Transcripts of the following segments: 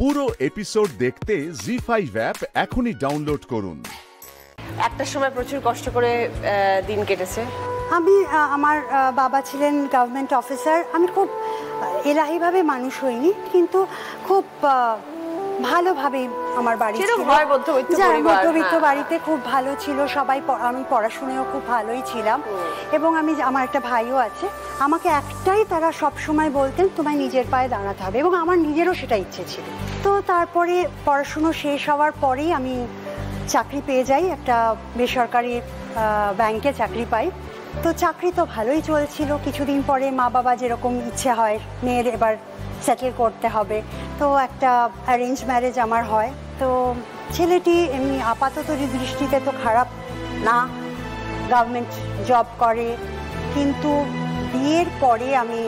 পুরো এপিসোড দেখতে জি5 অ্যাপ এখনই ডাউনলোড করুন। একটা সময় প্রচুর কষ্ট করে দিন কেটেছে। আমার বাবা ছিলেন গভর্নমেন্ট অফিসার। আমি খুব এলাহিভাবে মানুষ হইনি, কিন্তু খুব ভালোভাবে আমার বাড়ি ছিল, মধ্যবিত্ত বাড়িতে খুব ভালো ছিল সবাই। আমি পড়াশোনায়ও খুব ভালোই ছিলাম এবং আমার একটা ভাইও আছে। আমাকে একটাই তারা সব সময় বলতেন, তোমায় নিজের পায়ে দাঁড়াতে হবে, এবং আমার নিজেরও সেটা ইচ্ছে ছিল। তো তারপরে পড়াশুনো শেষ হওয়ার পরেই আমি চাকরি পেয়ে যাই, একটা বেসরকারি ব্যাংকে চাকরি পাই। তো চাকরি তো ভালোই চলছিল। কিছুদিন পরে মা বাবা যেরকম ইচ্ছে হয়, মেয়ের এবার সেটেল করতে হবে, তো একটা অ্যারেঞ্জ ম্যারেজ আমার হয়। তো ছেলেটি এমনি আপাতত দৃষ্টিতে তো খারাপ না, গভর্নমেন্ট জব করে, কিন্তু বিয়ের পরে আমি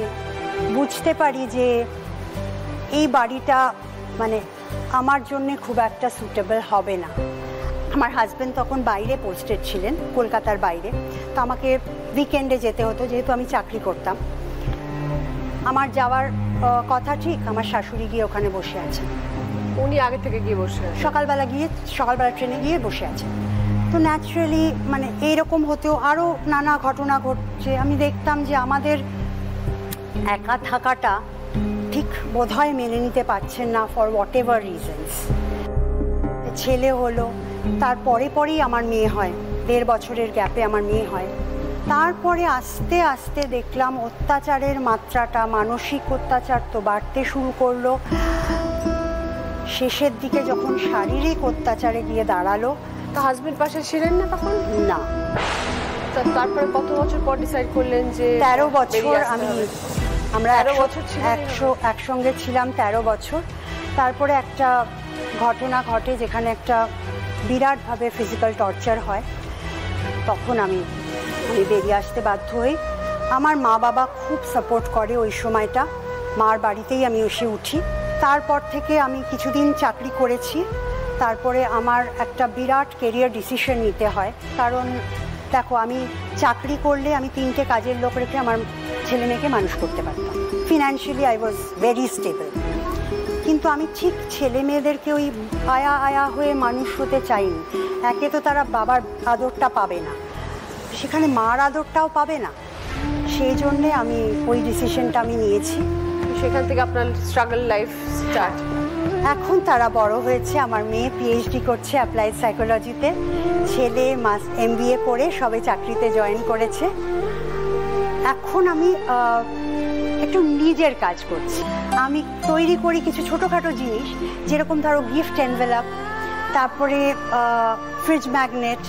বুঝতে পারি যে এই বাড়িটা মানে আমার জন্য খুব একটা সুটেবল হবে না। আমার হাজব্যান্ড তখন বাইরে পোস্টেড ছিলেন, কলকাতার বাইরে। তো আমাকে উইকেন্ডে যেতে হতো, যেহেতু আমি চাকরি করতাম। আমার যাওয়ার কথা ঠিক, আমার শাশুড়ি গিয়ে ওখানে বসে আছেন। উনি আগে থেকে গিয়ে বসে সকালবেলা ট্রেনে গিয়ে বসে আছেন। তো ন্যাচারালি মানে এইরকম হতেও আরও নানা ঘটনা ঘটছে। আমি দেখতাম যে আমাদের একা থাকাটা ঠিক বোধহয় মেনে নিতে পারছেন না, ফর হোয়াট এভার রিজনস। ছেলে হলো, পরেই আমার মেয়ে হয়, 1.5 বছরের গ্যাপে আমার মেয়ে হয়। তারপরে আস্তে আস্তে দেখলাম অত্যাচারের মাত্রাটা, মানসিক অত্যাচার তো বাড়তে শুরু করলো। শেষের দিকে যখন শারীরিক অত্যাচারে গিয়ে দাঁড়ালো। তো হাজবেন্ড পাশে ছিলেন না তখন? না। তারপরে কত বছর পর ডিসাইড করলেন যে? 13 বছর আমরা 13 বছর একসঙ্গে ছিলাম, 13 বছর। তারপরে একটা ঘটনা ঘটে যেখানে একটা বিরাটভাবে ফিজিক্যাল টর্চার হয়। তখন আমি বেরিয়ে আসতে বাধ্য হই। আমার মা বাবা খুব সাপোর্ট করে ওই সময়টা, মার বাড়িতেই আমি এসে উঠি। তারপর থেকে আমি কিছুদিন চাকরি করেছি। তারপরে আমার একটা বিরাট কেরিয়ার ডিসিশন নিতে হয়, কারণ দেখো আমি চাকরি করলে আমি 3টে কাজের লোক রেখে আমার ছেলে মেয়েকে মানুষ করতে পারতাম। Financially I was very stable, কিন্তু আমি ঠিক ছেলে মেয়েদেরকে ওই আয়া হয়ে মানুষ হতে চাইনি। একে তো তারা বাবার আদরটা পাবে না, সেখানে মার আদরটাও পাবে না। সেই জন্যে আমি ওই ডিসিশনটা আমি নিয়েছি। সেখান থেকে আপনার স্ট্রাগল লাইফ স্টার্ট। এখন তারা বড় হয়েছে। আমার মেয়ে পিএইচডি করছে অ্যাপ্লাইড সাইকোলজিতে, ছেলে MBA করে সবে চাকরিতে জয়েন করেছে। এখন আমি একটু নিজের কাজ করছি। আমি তৈরি করি কিছু ছোটোখাটো জিনিস, যেরকম ধরো গিফট এনভেলপ, তারপরে ফ্রিজ ম্যাগনেট,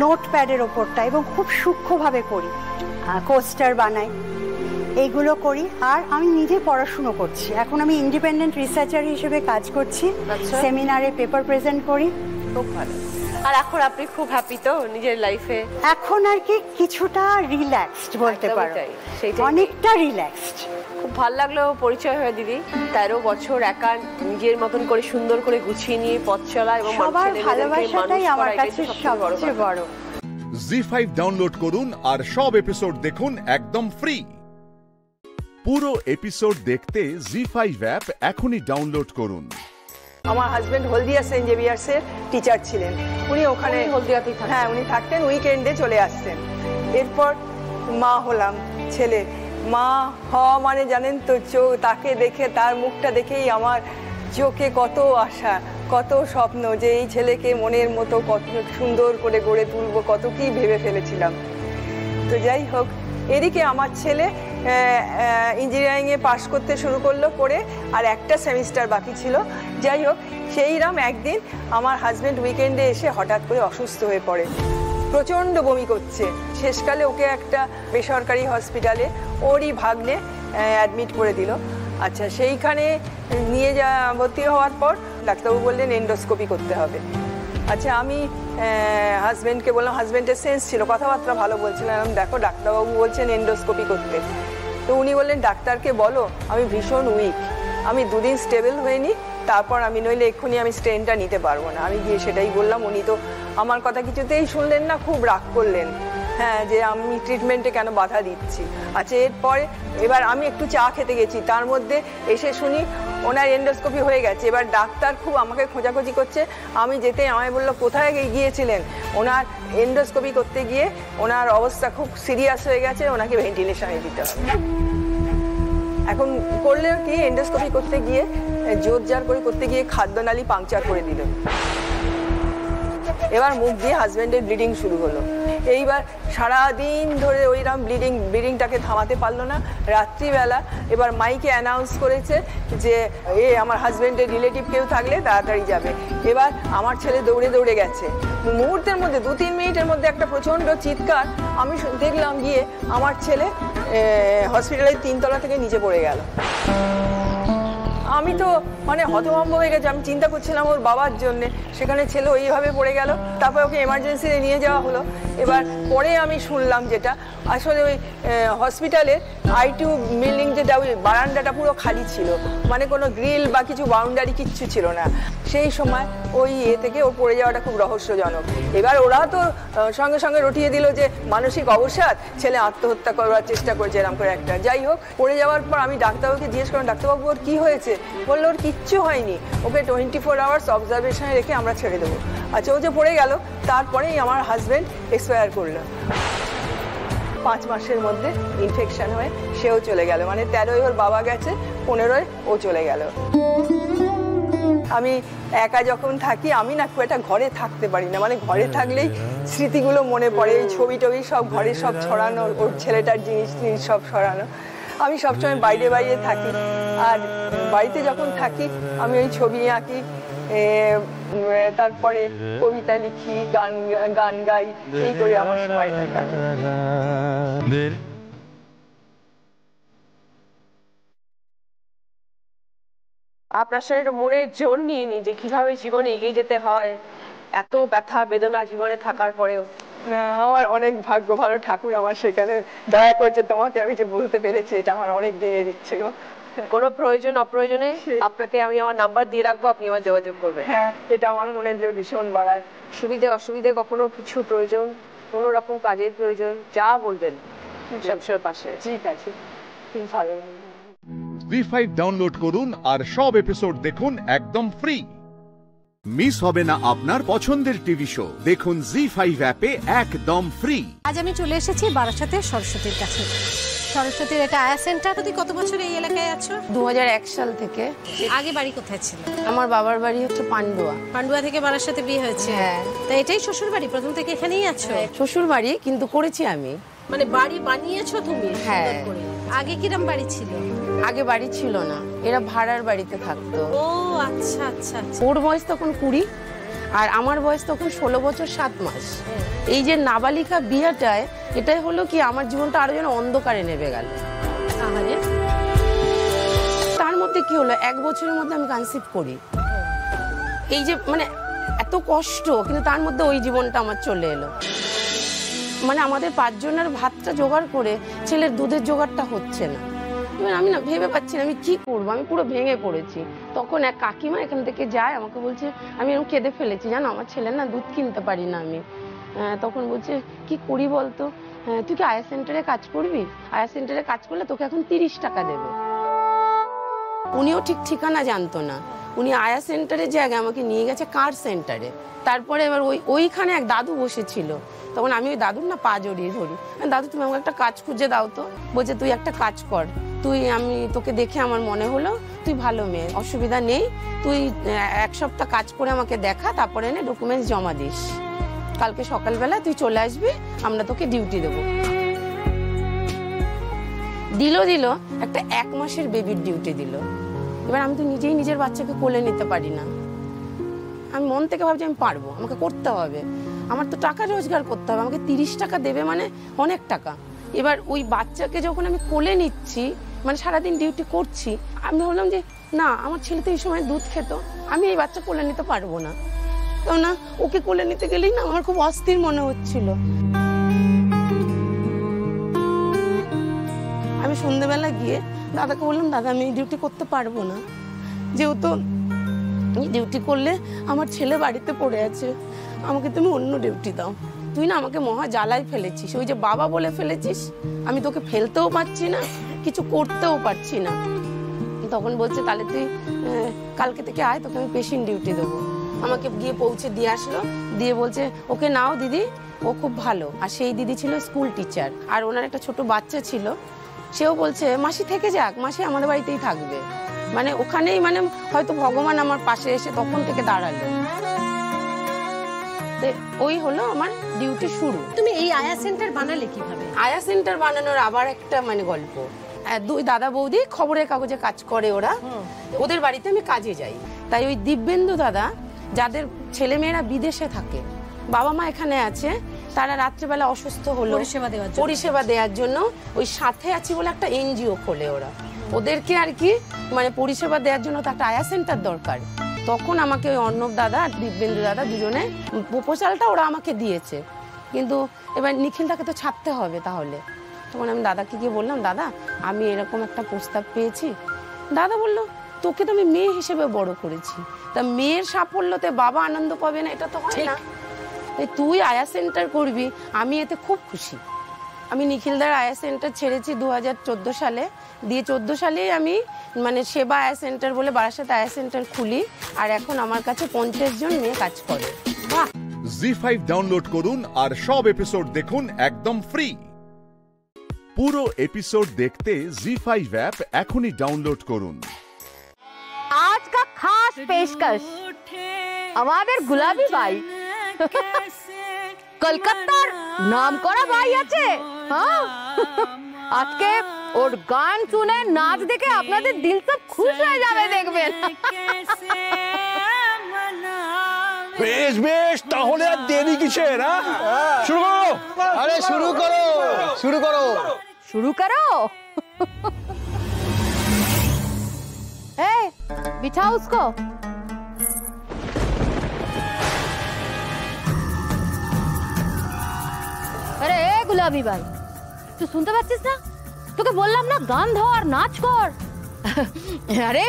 নোটপ্যাডের ওপরটা, এবং খুব সূক্ষ্মভাবে করি, কোস্টার বানাই, এইগুলো করি। আর আমি নিজে পড়াশুনো করছি। এখন আমি ইন্ডিপেন্ডেন্ট রিসার্চার হিসেবে কাজ করছি, সেমিনারে পেপার প্রেজেন্ট করি। খুব ভালো। আর এখন আপনি খুব হ্যাপি তো নিজের লাইফে? এখন আর কি কিছুটা রিল্যাক্সড বলতে পারো, অনেকটা রিল্যাক্সড। খুব ভালো লাগলো পরিচয় হয়ে দিদি। 13 বছর একা নিজের মতন করে সুন্দর করে গুছিয়ে নিয়ে পথ চলা এবং সবার ভালোবাসাটাই আমার কাছে সবচেয়ে বড়। জি5 ডাউনলোড করুন আর সব এপিসোড দেখুন একদম ফ্রি। পুরো এপিসোড দেখতে জি5 অ্যাপ এখনই ডাউনলোড করুন। আমার হাজবেন্ড হলদিয়া সেন্ট জেভিয়ার্সের টিচার ছিলেন। উনি ওখানে হলদিয়াতেই থাকতেন? হ্যাঁ, উনি থাকতেন, উইকেন্ডে চলে আসতেন। এরপর মা হলাম, ছেলে মা হওয়া মানে জানেন তো, তাকে দেখে, তার মুখটা দেখেই আমার চোখে কত আশা, কত স্বপ্ন, যে এই ছেলেকে মনের মতো কত সুন্দর করে গড়ে তুলবো, কত কি ভেবে ফেলেছিলাম। তো যাই হোক, এদিকে আমার ছেলে ইঞ্জিনিয়ারিংয়ে পাশ করতে শুরু করলো, করে আর একটা সেমিস্টার বাকি ছিল। যাই হোক, সেইরাম একদিন আমার হাজব্যান্ড উইকেন্ডে এসে হঠাৎ করে অসুস্থ হয়ে পড়ে, প্রচণ্ড বমি করছে। শেষকালে ওকে একটা বেসরকারি হসপিটালে ওরই ভাগ্নে অ্যাডমিট করে দিল। আচ্ছা, সেইখানে নিয়ে ভর্তি হওয়ার পর ডাক্তারবাবু বললেন এন্ডোস্কোপি করতে হবে। আচ্ছা, আমি হাজব্যান্ডকে বললাম, হাজব্যান্ডের সেন্স ছিল, কথাবার্তা ভালো বলছিলাম, দেখো ডাক্তারবাবু বলছেন এন্ডোস্কোপি করতে। তো উনি বললেন ডাক্তারকে বলো আমি ভীষণ উইক, আমি 2 দিন স্টেবল হয়নি, তারপর আমি নইলে এক্ষুনি আমি স্টেনটা নিতে পারবো না। আমি গিয়ে সেটাই বললাম। উনি তো আমার কথা কিছুতেই শুনলেন না, খুব রাগ করলেন। হ্যাঁ, যে আমি ট্রিটমেন্টে কেন বাধা দিচ্ছি। আচ্ছা, এরপরে এবার আমি একটু চা খেতে গেছি, তার মধ্যে এসে শুনি ওনার এন্ডোস্কোপি হয়ে গেছে। এবার ডাক্তার খুব আমাকে খোঁজাখুঁজি করছে, আমি যেতে আমায় বললো কোথায় গিয়েছিলেন। ওনার এন্ডোস্কোপি করতে গিয়ে ওনার অবস্থা খুব সিরিয়াস হয়ে গেছে, ওনাকে ভেন্টিলেশনে দিতে হবে। এখন করলেও কি, এন্ডোস্কোপি করতে গিয়ে জোরজার করে করতে গিয়ে খাদ্যনালী পাংচার করে দিল। এবার মুখ দিয়ে হাজব্যান্ডের ব্লিডিং শুরু হলো। এইবার সারাদিন ধরে ওইরকম ব্লিডিংটাকে থামাতে পারলো না। রাত্রিবেলা এবার মাইকে অ্যানাউন্স করেছে যে আমার হাজব্যান্ডের রিলেটিভ কেউ থাকলে তাড়াতাড়ি যাবে। এবার আমার ছেলে দৌড়ে দৌড়ে গেছে। মুহূর্তের মধ্যে 2-3 মিনিটের মধ্যে একটা প্রচণ্ড চিৎকার আমি দেখলাম, গিয়ে আমার ছেলে হসপিটালের 3 তলা থেকে নিচে পড়ে গেল। আমি তো মানে হতভম্ব হয়ে গেছে। আমি চিন্তা করছিলাম ওর বাবার জন্যে, সেখানে ছেলে ওইভাবে পড়ে গেল। তারপর ওকে এমার্জেন্সিতে নিয়ে যাওয়া হলো। এবার পরে আমি শুনলাম যেটা আসলে ওই হসপিটালের I2 বিল্ডিং যেটা, ওই বারান্দাটা পুরো খালি ছিল, মানে কোনো গ্রিল বা কিছু বাউন্ডারি কিচ্ছু ছিল না। সেই সময় ওই থেকে ও পড়ে যাওয়াটা খুব রহস্যজনক। এবার ওরা তো সঙ্গে সঙ্গে রটিয়ে দিল যে মানসিক অবসাদ, ছেলে আত্মহত্যা করবার চেষ্টা করছে এরকম করে একটা। যাই হোক, পড়ে যাওয়ার পর আমি ডাক্তারবাবুকে জিজ্ঞেস করলাম, ডাক্তারবাবু ওর কী হয়েছে? বললো ওর কিচ্ছু হয়নি, ওকে 24 আওয়ার্স অবজারভেশনে রেখে আমরা ছেড়ে দেবো। আচ্ছা, ও যে পড়ে গেল তারপরেই আমার হাজব্যান্ড এক্সপায়ার করলো। 5 মাসের মধ্যে ইনফেকশন হয়ে সেও চলে গেল। মানে 13 ওর বাবা গেছে, 15 ও চলে গেল। আমি একা যখন থাকি, আমি না খুব একটা ঘরে থাকতে পারি না। মানে ঘরে থাকলেই স্মৃতিগুলো মনে পড়ে, এই ছবি টবি সব ঘরে সব ছড়ানো, ওর ছেলেটার জিনিস সব ছড়ানো। আমি সবসময় বাইরে বাইরে থাকি। আর বাড়িতে যখন থাকি আমি ওই ছবি আঁকি, তারপরে কবিতা লিখি, গান গাই, এই করে আমার সময়টা কাটে। আপনার সঙ্গে মনের জোর নিয়ে নি যে কিভাবে জীবনে এগিয়ে যেতে হয়, এত ব্যথা বেদনা জীবনে থাকার পরেও। আমার অনেক ভাগ্য ভালো, ঠাকুর আমার সেখানে দয়া করছে। তোমাকে আমি যে বলতে পেরেছি, এটা আমার অনেক দিয়ে দিচ্ছে গো। কোনো প্রয়োজন অপ্রয়োজনে আপনাকে আমি আমার নাম্বার দিয়ে রাখবো, আপনি আমার যোগাযোগ করবেন। হ্যাঁ, এটা আমার মনে যে ভীষণ বাড়ায়। সুবিধে অসুবিধে, কখনো কিছু প্রয়োজন, কোনো রকম কাজের প্রয়োজন, যা বলবেন সবসময় পাশে। ঠিক আছে, খুব ভালো। Z5 ডাউনলোড করুন আর সব এপিসোড দেখুন একদম ফ্রি। মিস হবে না আপনার পছন্দের টিভি শো, দেখুন Z5 অ্যাপে একদম ফ্রি। আজ আমি চলে এসেছি বারাসাতের সরস্বতীর কাছে। সরস্বতীর এটা আয়া সেন্টার। তুমি কত বছর এই এলাকায় আছো? 2001 সাল থেকে। আগে বাড়ি কোথায় ছিল? আমার বাবার বাড়ি হচ্ছে পান্ডুয়া। পান্ডুয়া থেকে বারাসাতে বিয়ে হয়েছে? হ্যাঁ। তা এটাই শ্বশুর বাড়ি? প্রথম থেকে এখানেই আছো? শ্বশুর বাড়ি, কিন্তু করেছি আমি। মানে বাড়ি বানিয়েছো তুমি? হ্যাঁ। আগে কিরম বাড়ি ছিল? আগে বাড়ি ছিল না, এরা ভাড়ার বাড়িতে থাকতো। ও আচ্ছা আচ্ছা আচ্ছা। ওর বয়স তখন 20 আর আমার বয়স তখন 16 বছর 7 মাস। এই যে নাবালিকা বিয়েটায়, এটাই হলো কি আমার জীবনটা আরো যেন অন্ধকারে নেমে গেল। তার মধ্যে কি হলো, 1 বছরের মধ্যে আমি কনসিভ করি। এই যে মানে এত কষ্ট, কিন্তু তার মধ্যে ওই জীবনটা আমার চলে এলো। মানে আমাদের 5 জনের ভাতটা জোগাড় করে ছেলের দুধের জোগাড়টা হচ্ছে না। এবার আমি না ভেবে পাচ্ছি না আমি কি করবো, আমি পুরো ভেঙে পড়েছি। তখন এক কাকিমা এখান থেকে যায়, আমাকে বলছে, আমি এরকম কেঁদে ফেলেছি জানো, আমার ছেলের না দুধ কিনতে পারি না আমি। তখন বলছে কি করি বলতো, তুই কি আয়া সেন্টারে কাজ করবি? আয়া সেন্টারে কাজ করলে তোকে এখন 30 টাকা দেবে। উনিও ঠিক ঠিকানা জানতো না, উনি আয়া সেন্টারের জায়গায় আমাকে নিয়ে গেছে কার সেন্টারে। তারপরে এবার ওইখানে এক দাদু বসেছিল, তখন আমি ওই দাদুর না পা জড়িয়ে ধরি, দাদু তুমি আমাকে একটা কাজ খুঁজে দাও তো। বলছে তুই একটা কাজ কর, আমি তোকে দেখে আমার মনে হলো তুই ভালো মেয়ে, অসুবিধা নেই, তুই 1 সপ্তাহ কাজ করে আমাকে দেখা, তারপরে এনে ডকুমেন্টস জমা দিস, কালকে সকালবেলা তুই চলে আসবি, আমরা তোকে ডিউটি দেবো। দিল একটা 1 মাসের বেবির ডিউটি দিল। এবার আমি তো নিজেই নিজের বাচ্চাকে কোলে নিতে পারি না। আমি মন থেকে ভাবছি আমি পারবো, আমাকে করতে হবে, আমার তো টাকা রোজগার করতে হবে, আমাকে 30 টাকা দেবে মানে অনেক টাকা। এবার ওই বাচ্চাকে যখন আমি কোলে নিচ্ছি, মানে সারাদিন ডিউটি করছি, আমি ভাবলাম যে না, আমার ছেলে তো এই সময় দুধ খেত, আমি এই বাচ্চা কোলে নিতে পারবো না। কেননা ওকে কোলে নিতে গেলেই না আমার খুব অস্থির মনে হচ্ছিল। আমি সন্ধ্যেবেলা গিয়ে দাদাকে বললাম, দাদা আমি ডিউটি করতে পারবো না, যেহেতু ডিউটি করলে আমার ছেলে বাড়িতে পড়ে আছে, আমাকে তুমি অন্য ডিউটি দাও। তুই না আমাকে মহা জ্বালায় ফেলেছিস, ওই যে বাবা বলে ফেলেছিস, আমি তোকে ফেলতেও পারছি না, কিছু করতেও পারছি না। তখন বলছে তাহলে তুই কালকে থেকে আয়, তোকে আমি পেশেন্ট ডিউটি দেবো। আমাকে গিয়ে পৌঁছে দিয়ে আসলো, দিয়ে বলছে ওকে নাও দিদি, ও খুব ভালো। আর সেই দিদি ছিল স্কুল টিচার, আর ওনার একটা ছোট বাচ্চা ছিল, সেও বলছে মাসি থেকে যাক, মাসি আমাদের বাড়িতেই থাকবে। মানে ওখানেই মানে হয়তো ভগবান আমার পাশে এসে তখন থেকে দাঁড়ালো। ওই হলো আমার ডিউটি শুরু। তুমি এই আয়া সেন্টার বানালে কিভাবে? আয়া সেন্টার বানানোর আবার একটা মানে গল্প। দুই দাদা বৌদি খবরের কাগজে কাজ করে, ওরা ওদের বাড়িতে আমি কাজে যাই। তাই ওই দিব্যেন্দু দাদা, যাদের ছেলেমেয়েরা বিদেশে থাকে, বাবা মা এখানে আছে, তারা রাত্রেবেলা অসুস্থ হলো পরিষেবা দেওয়ার জন্য ওই সাথে আছি বলে একটা এনজিও খোলে ওরা। ওদেরকে আর কি মানে পরিষেবা দেওয়ার জন্য তো একটা আয়া সেন্টার দরকার। তখন আমাকে ওই অর্ণব দাদা আর দিব্যেন্দু দাদা দুজনে প্রপোজালটা ওরা আমাকে দিয়েছে, কিন্তু এবার নিখিলদাকে তো ছাড়তে হবে। তাহলে তখন আমি দাদাকে গিয়ে বললাম, দাদা আমি এরকম একটা প্রস্তাব পেয়েছি। দাদা বললো, তোকে তো আমি মেয়ে হিসেবে বড় করেছি, তা মেয়ের সাফল্যতে বাবা আনন্দ পাবে না, এটা তো হয় না। তুই আয়া সেন্টার করবি, আমি এতে খুব খুশি। আমি নিখিলদার আয়া সেন্টার ছেড়েছি 2014 সালে, দিয়ে 14 সালেই আমি মানে সেবা আয়া সেন্টার বলে বারাসাত আয়া সেন্টার খুলি, আর এখন আমার কাছে 50 জন মেয়ে কাজ করে। বাহ! জি5 ডাউনলোড করুন আর সব এপিসোড দেখুন একদম ফ্রি। পুরো এপিসোড দেখতে জি5 অ্যাপ এখনই ডাউনলোড করুন। आज का खास पेशकश আমাদের গুলাবি ভাই, কলকাতার নামকরা ভাই আছে। হ্যাঁ, আজকে ওর গান শুনে নাচ দেখে আপনাদের দিল সব খুশ হয়ে যাবে, দেখবেন। বেশ বেশ, তাহলে আর দেরি কিসের? শুরু করো। আরে শুরু করো, শুরু করো, শুরু করো। बिठाओ उसको। अरे गुलाबी भाई, तू सुनते पाচ্ছিস না? তোকে বললাম না গান ধর, নাচ কর। আরে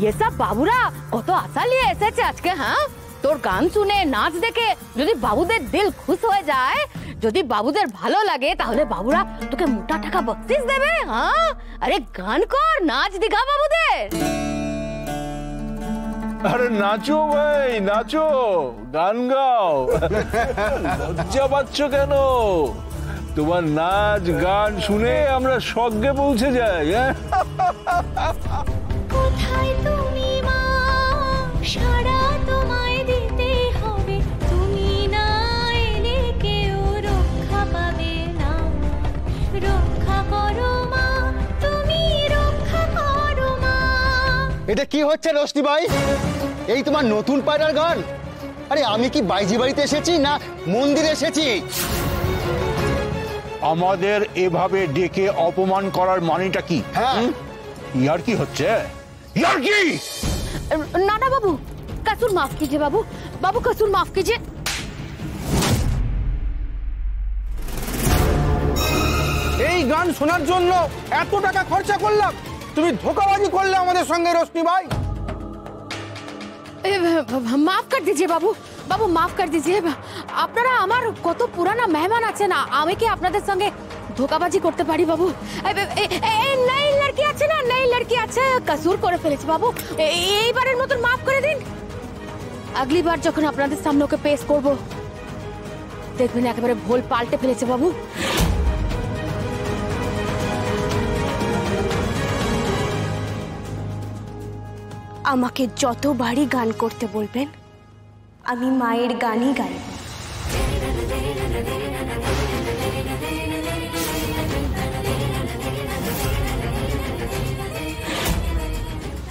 ये सब বাবুরা কত আশা নিয়ে এসেছে আজকে। হ্যাঁ, তোর গান শুনে নাচ দেখে যদি বাবুদের দিল খুশ হয়ে যায়, যদি বাবুদের ভালো লাগে, তাহলে বাবুরা তোকে মোটা টাকা বকশিশ দেবে। হ্যাঁ, আরে গান কর, নাচ দিখা বাবুদের। আরে নাচো ভাই, নাচো, গান গাও। লজ্জা পাচ্ছ কেন? তোমার নাচ গান শুনে আমরা স্বর্গে পৌঁছে যাই। কোথায় তুমি মা, সারা তোমায় দিতে হবে, তুমি না এলে কেউ রক্ষা পাবে না। রক্ষা করো মা, তুমি রক্ষা করো মা। এটা কি হচ্ছে রোশনি ভাই? এই তোমার নতুন পায়রার গান? আরে আমি কি বাইজি বাড়িতে এসেছি না মন্দিরে এসেছি? আমাদের এভাবে ডেকে অপমান করার মানেটা কি? হ্যাঁ, ইয়ার কি হচ্ছে? ইয়ার কি? ना ना बाबू, कसूर माफ कीजिए बाबू, बाबू कसूर माफ कीजिए। এই গান শোনার জন্য এত টাকা খরচা করলাম, তুমি ধোঁকাবাজি করলে আমাদের সঙ্গে রোশনি ভাই। মাফ कर दीजिए बाबू, बाबू माफ कर दीजिए। আপনারা আমার কত পুরানা মেহমান আছেন, আমি কি আপনাদের সঙ্গে ধোঁকাবাজি করতে পারি বাবু? নই লড়কি আছে না, নই লড়কি আছে, কসুর করে ফেলেছি বাবু, এইবারের মতন মাফ করে দিন। আগলি বার যখন আপনাদের সামনে ওকে পেশ করব, দেখবেন একেবারে ভুল পাল্টে ফেলেছে বাবু। আমাকে যতবারই গান করতে বলবেন, আমি মায়ের গানই গাই।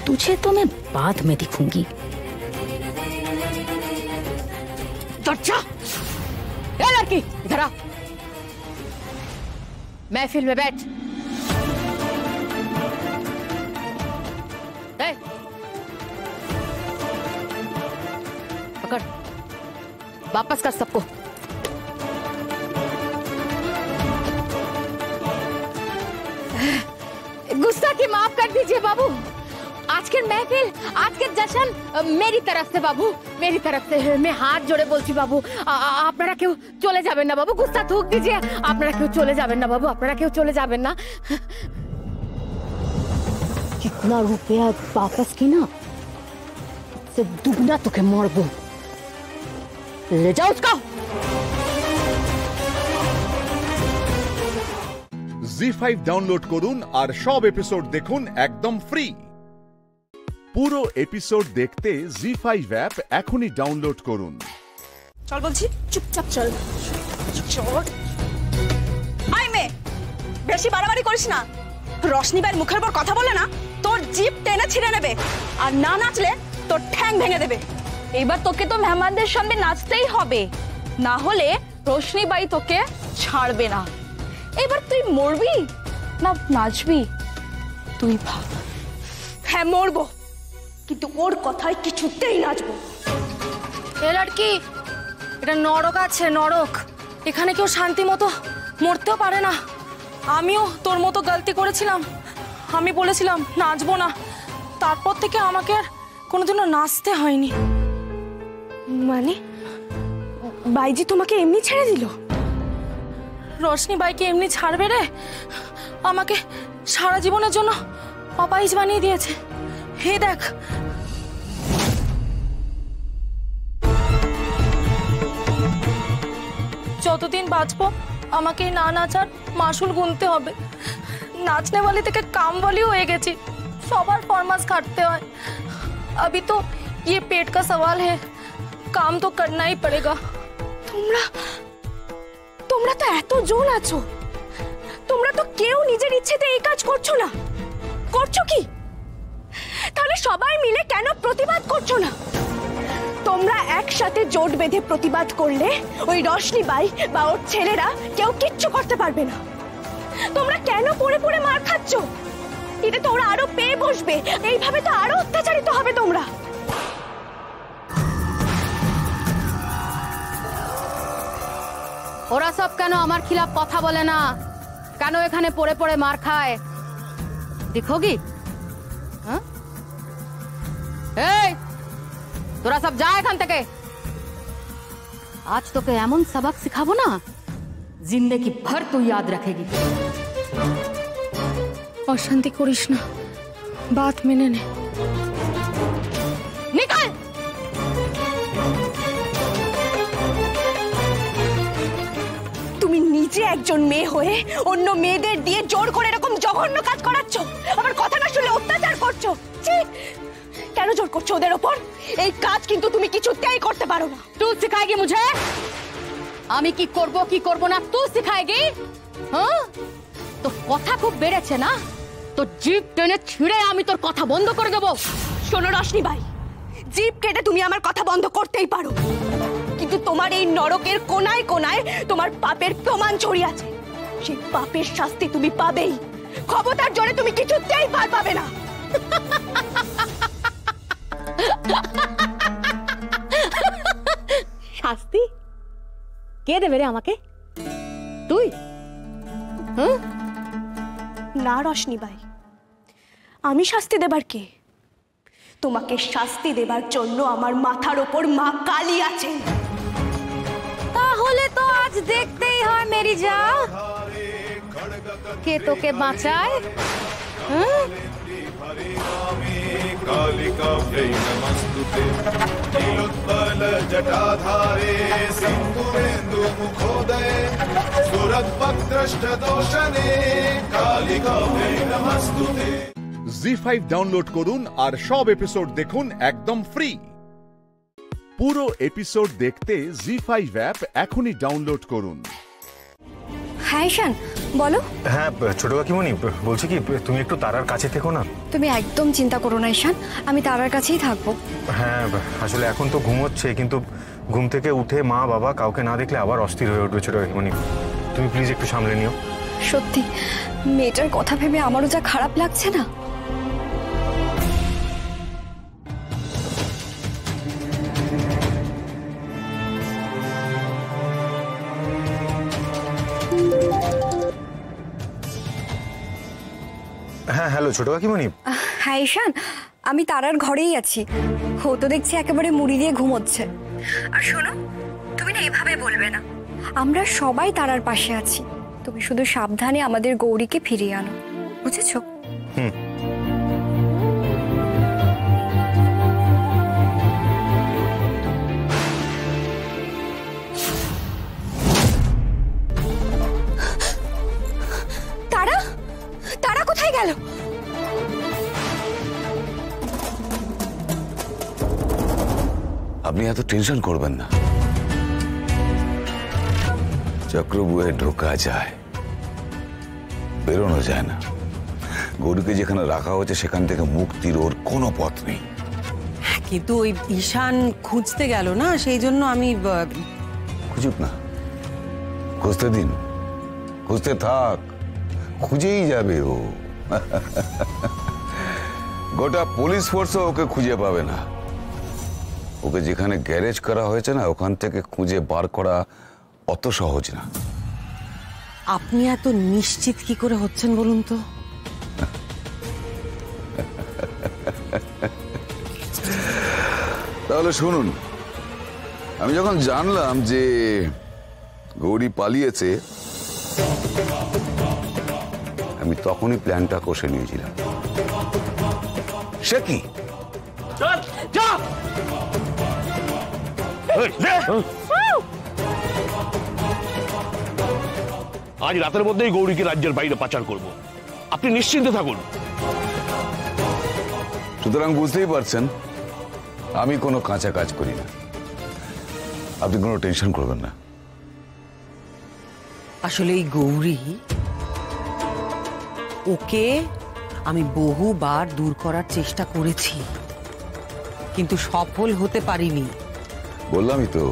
तुझे तो मैं बाद में दिखूंगी। ए लड़की, इधर आ, महफिल में बैठ। पकड़, वापस कर सबको। गुस्सा की माफ कर दीजिए बाबू, आज আজকের महफिल আজকের जश्न मेरी तरफ से बाबू मेरी तरफ से मैं हाथ जोड़े বলছি বাবু আপনারা কেউ চলে যাবেন না বাবু गुस्सा थूक दीजिए আপনারা কেউ চলে যাবেন না বাবু আপনারা কেউ চলে যাবেন না कितना रुपया वापस की ना से दुगना তোকে মারবো ले जाओ उसका Z5 ডাউনলোড করুন আর সব এপিসোড দেখুন একদম ফ্রি। পুরো এপিসোড দেখতে Z5 অ্যাপ এখনই ডাউনলোড করুন। চল বলছি, চুপচাপ চল। চল। আই মে, বেশি বাড়াবাড়ি করিস না। রশনি ভাইয়ের মুখের উপর কথা বলে না, তোর জিভ টেনে ছিঁড়ে নেবে, আর না নাচলে তোর ঠ্যাং ভেঙে দেবে। এবার তোকে তো মেহমানদের সামনে নাচতেই হবে, না হলে রশনি ভাই তোকে ছাড়বে না। এবার তুই মরবি না নাচবি তুই ভাব। হ্যাঁ মরবো, কিন্তু ওর কথায় কিছুতেই নাচবো। এ লড়কি, এটা নরক আছে, নরক। এখানে কেউ শান্তি মতো মরতেও পারে না। আমিও তোর মতো গলতি করেছিলাম, আমি বলেছিলাম নাচবো না, তারপর থেকে আমাকে আর কোনোদিনও নাচতে হয়নি। মানে বাইজি তোমাকে এমনি ছেড়ে দিল? রশনি বাইকে এমনি ছাড়বে রে? আমাকে সারা জীবনের জন্য অপাইজ বানিয়ে দিয়েছে। হে দেখ, যতদিন বাঁচবো আমাকে না নাচার মাসুল গুনতে হবে। নাচনে वाली থেকে काम वाली হয়ে গেছি, সবার ফরমাস কাটতে হয়। अभी तो ये पेट का सवाल है, काम तो करना ही पड़ेगा। তোমরা তো এত জন আছো, তোমরা তো কেউ নিজের ইচ্ছেতে এই কাজ করছো না। করছো কি? তাহলে সবাই মিলে কেন প্রতিবাদ করছো না? তোমরা একসাথে জোট বেঁধে প্রতিবাদ করলে ওই রশনি বাই বা ওর ছেলেরা কেউ কিচ্ছু করতে পারবে না। তোমরা কেন পড়ে পড়ে মার খাচ্ছ? এতে তো ওরা আরো পেয়ে বসবে, এইভাবে তো আরো অত্যাচারিত হবে তোমরা। ওরা সব কেন আমার খিলাফ কথা বলে না? কেন এখানে পড়ে পড়ে মার খায়? দেখোগি? এই তোরা সব যা এখান থেকে। আজ তোকে এমন সবক শিখাবো না, জিন্দেগি ভর তুই याद रखेगी। অশান্তি করিস না, বাত মেনে নে। নিকাল। তুমি নিজে একজন মেয়ে হয়ে অন্য মেয়েদের দিয়ে জোর করে এরকম জঘন্য কাজ করাচ্ছ, আবার কথা না শুনলে অত্যাচার করছো। কেন জোর করছো ওদের ওপর? এই কাজ কিন্তু তুমি কিছুতেই করতে পারো না। তুই শিখাएगी मुझे? আমি কি করব না তুই শিখাएगी? হ্যাঁ, তো কথা খুব বেড়েছে না, তো জিভ টেনে ছিঁড়ে আমি তোর কথা বন্ধ করে দেব। শোনো রশনি ভাই, জিভ কেটে তুমি আমার কথা বন্ধ করতেই পারো, কিন্তু তোমার এই নরকের কোনায় কোনায় তোমার পাপের প্রমাণ ছড়িয়ে আছে। সেই পাপের শাস্তি তুমি পাবেই, ক্ষমতার জোরে তুমি কিছুতেই পার পাবে না। শাস্তি কে দেবে রে আমাকে? তুই? না রশনি ভাই, আমি শাস্তি দেবার কে? তোমাকে শাস্তি দেবার জন্য আমার মাথার ওপর মা কালী আছেন। তাহলে তো আজ দেখতেই হয় মেরি যা, কে তোকে বাঁচায়। कालिकाभ्यै नमस्तुते नीलोत्पल जटाधारे सिन्दूरेन्दुमुखोदये सुरद्भद्रष्टदोषणे कालिकाभ्यै नमस्तुते। Z5 ডাউনলোড করুন আর সব এপিসোড দেখুন একদম ফ্রি। পুরো এপিসোড দেখতে Z5 অ্যাপ এখনই ডাউনলোড করুন। হ্যাঁ ঈশান বলো। হ্যাঁ ছোট কাকিমণি, বলছি কি তুমি একটু তারার কাছে থেকো না। তুমি একদম চিন্তা করো না ঈশান, আমি তারার কাছেই থাকবো। হ্যাঁ আসলে এখন তো ঘুমোচ্ছে, কিন্তু ঘুম থেকে উঠে মা বাবা কাউকে না দেখলে আবার অস্থির হয়ে উঠবে ছোট কাকিমণি। তুমি প্লিজ একটু সামলে নিও। সত্যি মেয়েটার কথা ভেবে আমারও যা খারাপ লাগছে না। হ্যাঁ হ্যালো ছোট কাকিমণি। হ্যাঁ ঈশান আমি তারার ঘরেই আছি। ও তো দেখছি একেবারে মুড়ি দিয়ে ঘুমোচ্ছে। আর শোনো, তুমি না এভাবে বলবে না। আমরা সবাই তারার পাশে আছি। তুমি শুধু সাবধানে আমাদের গৌরীকে ফিরিয়ে আনো, বুঝেছো? তারা, তারা কোথায় গেল? আপনি এত টেনশন করবেন না। চক্রবুয়ে ঢোকা যায়, বেরোনো যায় না। গৌরীকে যেখানে রাখা হয়েছে সেখান থেকে মুক্তির ওর কোনো পথ নেই। কিন্তু ওই ঈশান খুঁজতে গেল না, সেই জন্য আমি খুঁজুক না, খুঁজতে দিন, খুঁজতে থাক, খুঁজেই যাবে ও। গোটা পুলিশ ফোর্সও ওকে খুঁজে পাবে না। ওকে যেখানে গ্যারেজ করা হয়েছে না, ওখান থেকে খুঁজে বার করা অত সহজ না। আপনি এত নিশ্চিত কি করে হচ্ছেন বলুন তো? তাহলে শুনুন, আমি যখন জানলাম যে গৌরী পালিয়েছে, আমি তখনই প্ল্যানটা কষে নিয়েছিলাম। সে কি? আজ রাতের মধ্যেই গৌরীকে রাজ্যের বাইরে পাচার করব, আপনি নিশ্চিন্তে থাকুন। সুতরাং বুঝতেই পারছেন আমি কোনো কাঁচা কাজ করি না। আপনি কোনো টেনশন করবেন না। আসলে এই গৌরী, ওকে আমি বহুবার দূর করার চেষ্টা করেছি, কিন্তু সফল হতে পারিনি। বললামই তো,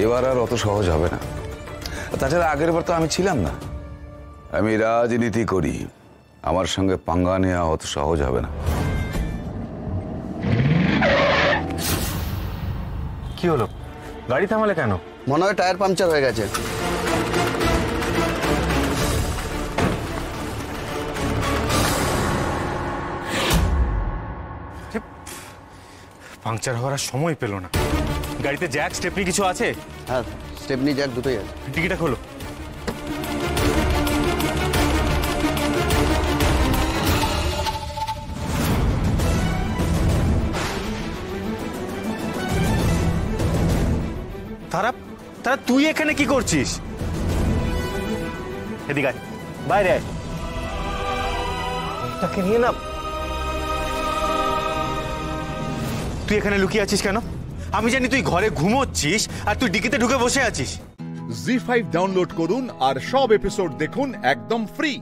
এবার আর অত সহজ হবে না। তাছাড়া আগের বার তো আমি ছিলাম না। আমি রাজনীতি করি, আমার সঙ্গে পাঙ্গা নেওয়া অত সহজ হবে না। কি হলো, গাড়ি থামালে কেন? মনে হয় টায়ার পাংচার হয়ে গেছে। পাংচার হওয়ার সময় পেল না। গাড়িতে জ্যাক স্টেপনি কিছু আছে? হ্যাঁ, স্টেপনি জ্যাক দুটোই আছে। টিকিটটা খোলো। তারা, তারা তুই এখানে কি করছিস? এদিকে আয়, বাইরে আয়। তাকে নিয়ে না। তুই এখানে লুকিয়ে আছিস কেন? আমি জানি তুই ঘরে ঘুমোচ্ছিস আর তুই ডিকিতে ঢুকে বসে আছিস। জি5 ডাউনলোড করুন আর সব এপিসোড দেখুন একদম ফ্রি।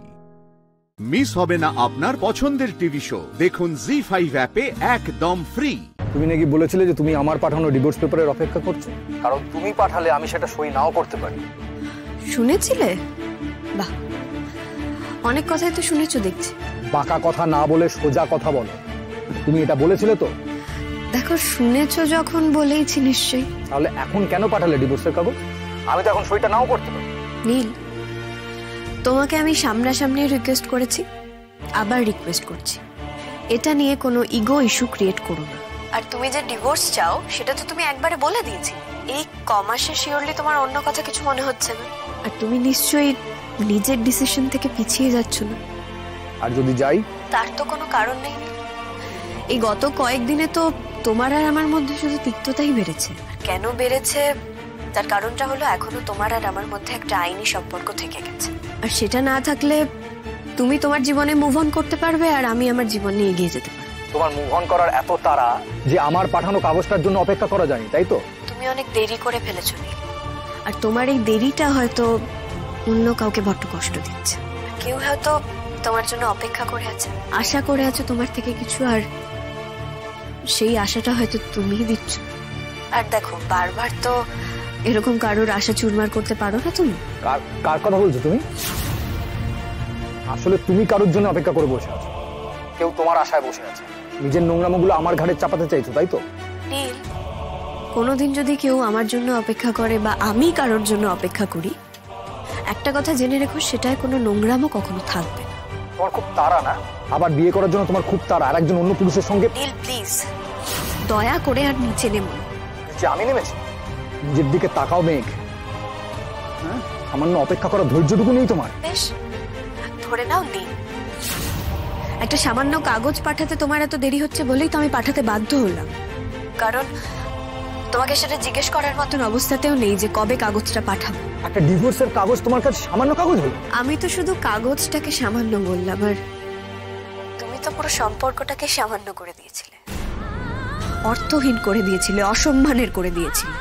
মিস হবে না আপনার পছন্দের টিভি শো, দেখুন জি5 অ্যাপে একদম ফ্রি। তুমি নাকি বলেছিলে যে তুমি আমার পাঠানো ডিভোর্স পেপারের অপেক্ষা করছো, কারণ তুমি পাঠালে আমি সেটা সই নাও করতে পারি। শুনেছিলে? বাহ, অনেক কথাই তো শুনেছো দেখছি। বাঁকা কথা না বলে সোজা কথা বলো। তুমি এটা বলেছিলে তো? দেখো, শুনেছো যখন বলেইছি নিশ্চয়ই। তাহলে এখন কেন পাঠালে ডিভোর্সের কাগজ? আমি তো এখন সইটা নাও করতে পারি। নীল, তোমাকে আমি সামনাসামনি রিকোয়েস্ট করেছি, আবার রিকোয়েস্ট করছি, এটা নিয়ে কোনো ইগো ইস্যু ক্রিয়েট করো না। আর তুমি যে ডিভোর্স চাও সেটা তো তুমি একবারে বলে দিয়েছি। এই কমাসে শিওরলি তোমার অন্য কথা কিছু মনে হচ্ছে না? আর তুমি নিশ্চয়ই নিজের ডিসিশন থেকে পিছিয়ে যাচ্ছ না? আর যদি যাই? তার তো কোনো কারণ নেই। এই গত কয়েকদিনে তো তোমার আর আমার মধ্যে শুধু তিক্ততাই বেড়েছে। আর কেন বেড়েছে তার কারণটা হলো এখনো তোমার আর আমার মধ্যে একটা আইনি সম্পর্ক থেকে গেছে। আর সেটা না থাকলে তুমি তোমার জীবনে মুভ অন করতে পারবে আর আমি আমার জীবন নিয়ে এগিয়ে যেতে পারবো। তোমার মুভ অন করার এত তাড়া যে আমার পাঠানো কাগজটার জন্য অপেক্ষা করা যায়নি, তাই তো? তুমি অনেক দেরি করে ফেলেছো নীল, আর তোমার এই দেরিটা হয়তো অন্য কাউকে বড্ড কষ্ট দিচ্ছে। কেউ হয়তো তোমার জন্য অপেক্ষা করে আছে, আশা করে আছে তোমার থেকে কিছু, আর সেই আশাটা হয়তো তুমিই দিচ্ছ। আর দেখো, বারবার তো এরকম কারোর আশা চুরমার করতে পারো না তুমি। কার কথা বলছো তুমি? আসলে তুমি কারোর জন্য অপেক্ষা করে বসে আছো, কেউ তোমার আশায় বসে আছে। নিজের নোংরামোগুলো আমার ঘাড়ে চাপাতে চাইছো, তাই তো? নীল, কোনোদিন যদি কেউ আমার জন্য অপেক্ষা করে বা আমি কারোর জন্য অপেক্ষা করি, একটা কথা জেনে রেখো, সেটায় কোনো নোংরামও কখনো থাকবে না। তোমার খুব তাড়া না? আবার বিয়ে করার জন্য তোমার খুব তাড়া, আর একজন অন্য পুরুষের সঙ্গে। নীল প্লিজ দয়া করে আর নিচে নেমো। যে আমি নেমেছি? নিজের দিকে তাকাও মেঘ। হ্যাঁ, সামান্য অপেক্ষা করার ধৈর্যটুকু নেই তোমার? বেশ, ধরে নাও নেই। একটা সামান্য কাগজ পাঠাতে তোমার এত দেরি হচ্ছে বলেই তো আমি পাঠাতে বাধ্য হলাম। কারণ তোমাকে সেটা জিজ্ঞেস করার মতন অবস্থাতেও নেই যে কবে কাগজটা পাঠাবো। একটা ডিভোর্সের কাগজ তোমার কাছে সামান্য কাগজ হলো? আমি তো শুধু কাগজটাকে সামান্য বললাম, আর তুমি তো পুরো সম্পর্কটাকে সামান্য করে দিয়েছিলে, অর্থহীন করে দিয়েছিলে, অসম্মানের করে দিয়েছিলে।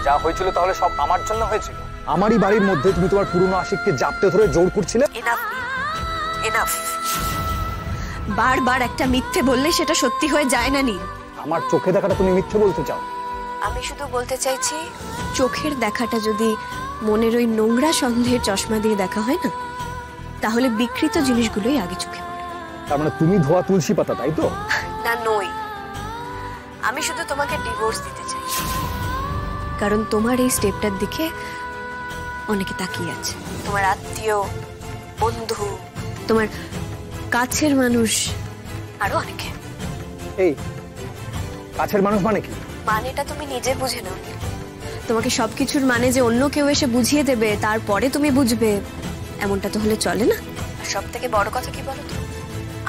যা হয়েছিল তাহলে সব আমার জন্য হয়েছিল? আমারই বাড়ির মধ্যে তুমি তোমার পুরনো আশিককে জাপটে ধরে জোর করছিলে। Enough enough. বারবার একটা মিথ্যে বললে সেটা সত্যি হয়ে যায় না নীল। আমার চোখে দেখাটা তুমি মিথ্যে বলতে চাও? আমি শুধু বলতে চাইছি, চোখের দেখাটা যদি মনের ওই নোংরা সন্দেহের চশমা দিয়ে দেখা হয় না, তাহলে বিকৃত জিনিসগুলোই আগে চোখে পড়ে। তার মানে তুমি ধোয়া তুলসী পাতা, তাই তো? না, নই। আমি শুধু তোমাকে ডিভোর্স দিতে চাই, কারণ তোমার এই স্টেপটার দিকে অনেকে তাকিয়ে আছে। তোমার আত্মীয়, বন্ধু, তোমার কাছের মানুষ, আরো অনেকে। এই কাছের মানুষ মানে কি? মানেটা তুমি নিজে বুঝে নাও। তোমাকে সবকিছুর মানে যে অন্য কেউ এসে বুঝিয়ে দেবে তারপরে তুমি বুঝবে, এমনটা তো হলে চলে না। আর সব থেকে বড় কথা কি বলো তো,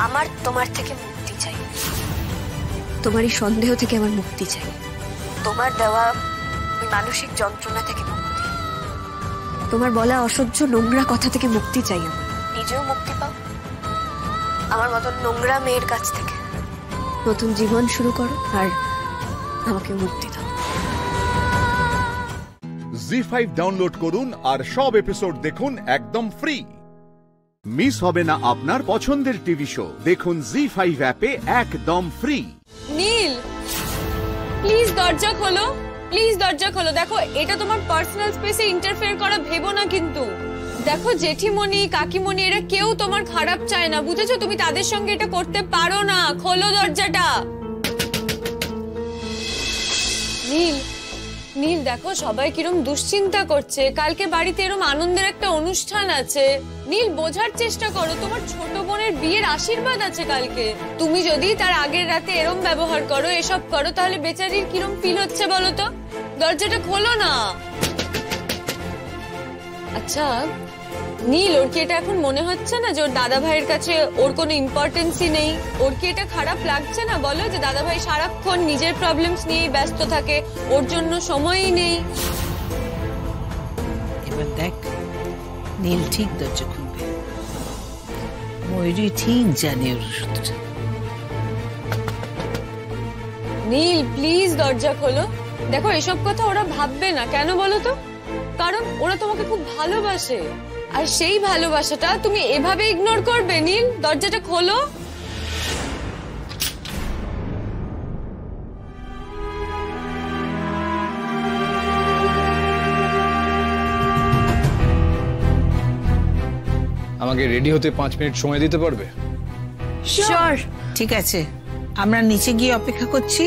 আমার তোমার থেকে মুক্তি চাই। তোমার এই সন্দেহ থেকে আমার মুক্তি চাই, তোমার দেওয়া ওই মানসিক যন্ত্রণা থেকে মুক্তি, তোমার বলা অসহ্য নোংরা কথা থেকে মুক্তি চাই। আমার নিজেও মুক্তি পাও, আমার মতন নোংরা মেয়ের কাছ থেকে নতুন জীবন শুরু করো, আর আমাকে মুক্তি দাও। জি5 ডাউনলোড করুন আর সব এপিসোড দেখুন একদম ফ্রি। মিস হবে না আপনার পছন্দের টিভি শো, দেখুন জি5 অ্যাপে একদম ফ্রি। নীল প্লিজ দরজা খোলো, প্লিজ দরজা খোলো। দেখো, এটা তোমার পার্সোনাল স্পেসে ইন্টারফেয়ার করা ভেবো না কিন্তু। দেখো, জেঠিমণি, কাকিমণি, এরা কেউ তোমার খারাপ চায় না, বুঝেছো? তুমি তাদের সঙ্গে এটা করতে পারো না। খোলো দরজাটা। নীল, নীল দেখো সবাই কিরম দুশ্চিন্তা করছে, কালকে বাড়িতে এরম আনন্দের একটা অনুষ্ঠান আছে। নীল বোঝার চেষ্টা করো, তোমার ছোট বোনের বিয়ের আশীর্বাদ আছে কালকে। তুমি যদি তার আগের রাতে এরম ব্যবহার করো, এসব করো, তাহলে বেচারির কিরম ফিল হচ্ছে বলো তো? দরজাটা খোলো না। আচ্ছা নীল, ওর কি এটা এখন মনে হচ্ছে না যে ওর দাদা ভাইয়ের কাছে ওর কোনো ইম্পর্টেন্সই নেই? ওর কি এটা খারাপ লাগছে না বলো, যে দাদা ভাই সারাক্ষণ নিজের প্রবলেমস নিয়েই ব্যস্ত থাকে, ওর জন্য সময়ই নেই? এবার দেখ, নীল ঠিক দরজা খুলবে, ময়ূরী ঠিক জানে ওর সত্যটা। নীল প্লিজ দরজা খোলো। দেখো, এসব কথা ওরা ভাববে না, কেন বলো তো? কারণ ওরা তোমাকে খুব ভালোবাসে, আর সেই ভালোবাসাটা তুমি এভাবে ইগনোর করবে? নীল, দরজাটা খোলো। আমাকে রেডি হতে 5 মিনিট সময় দিতে পারবে? শিওর। ঠিক আছে, আমরা নিচে গিয়ে অপেক্ষা করছি,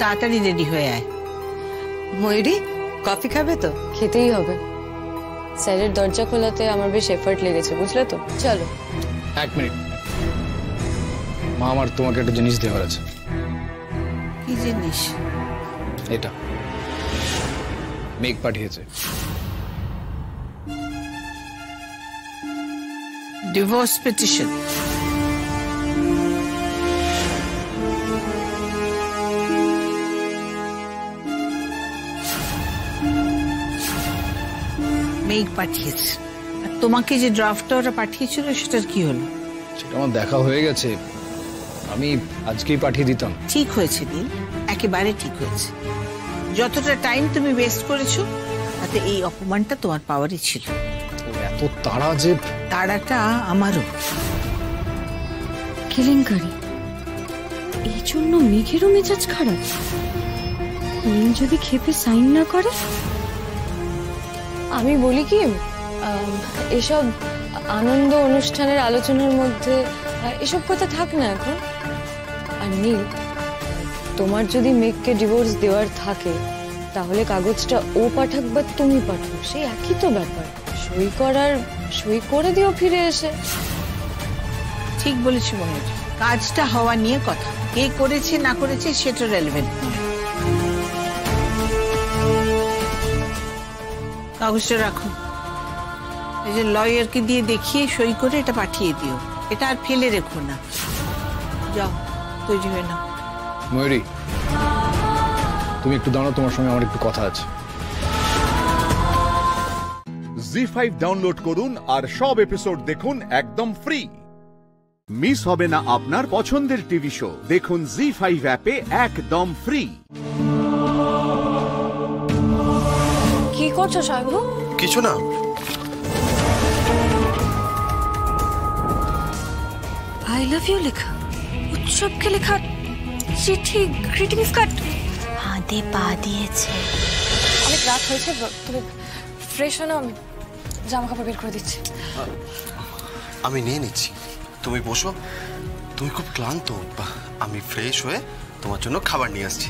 তাড়াতাড়ি রেডি হয়ে আয়। ময়ূরী, কফি খাবে তো? খেতেই হবে। স্যারের দরজা খোলাতে আমার বেশ এফর্ট লেগেছে, বুঝলে তো? চলো। 1 মিনিট, মা আমার তোমাকে একটা জিনিস দেওয়ার আছে। কি জিনিস? এটা মেঘ পাঠিয়েছে। Divorce petition. মেঘ পাঠিয়েছে। আর তোমাকে যে ড্রাফটটা ওরা পাঠিয়েছিল সেটার কি হলো? সেটা আমার দেখা হয়ে গেছে, আমি আজকেই পাঠিয়ে দিতাম। ঠিক হয়েছে নীল, একেবারে ঠিক হয়েছে। যতটা টাইম তুমি ওয়েস্ট করেছো তাতে এই অপমানটা তোমার পাওয়ারই ছিল। এত তাড়া যে। তাড়াটা আমারও। কেলেঙ্কারি, এই জন্য মেঘেরও মেজাজ খারাপ। নীল যদি ক্ষেপে সাইন না করে? আমি বলি কি, এসব আনন্দ অনুষ্ঠানের আলোচনার মধ্যে এসব কথা থাক না এখন। আর নীল, তোমার যদি মেঘকে ডিভোর্স দেওয়ার থাকে তাহলে কাগজটা ও পাঠাক বা তুমি পাঠাও, সেই একই তো ব্যাপার। সই করে দিও ফিরে এসে। ঠিক বলেছি মনোজ, কাজটা হওয়া নিয়ে কথা, কে করেছে না করেছে সেটা রেলেভেন্ট নয়। কাগজটা রাখো, এই যে লয়ারকে দিয়ে দেখিয়ে সই করে এটা পাঠিয়ে দিও, এটা আর ফেলে রেখো না। যাও তৈরি হয়ে নাও। ময়ূরী, তুমি একটু দাঁড়াও, তোমার সঙ্গে আমার একটু কথা আছে। জি5 ডাউনলোড করুন আর সব এপিসোড দেখুন একদম ফ্রি। মিস হবে না আপনার পছন্দের টিভি শো, দেখুন জি5 অ্যাপে একদম ফ্রি। কি করছো সাহেবু? কিছু না। আই লাভ ইউ লেখা, উৎসবকে লেখা চিঠি, গ্রিটিংস কার্ড হাতে পা দিয়েছে। অনেক রাত হয়েছে, তুমি ফ্রেশ হও না, আমি জামা কাপড় বের করে দিচ্ছি। আমি নিয়ে নিচ্ছি, তুমি বসো। তুমি খুব ক্লান্ত, আমি ফ্রেশ হয়ে তোমার জন্য খাবার নিয়ে আসছি।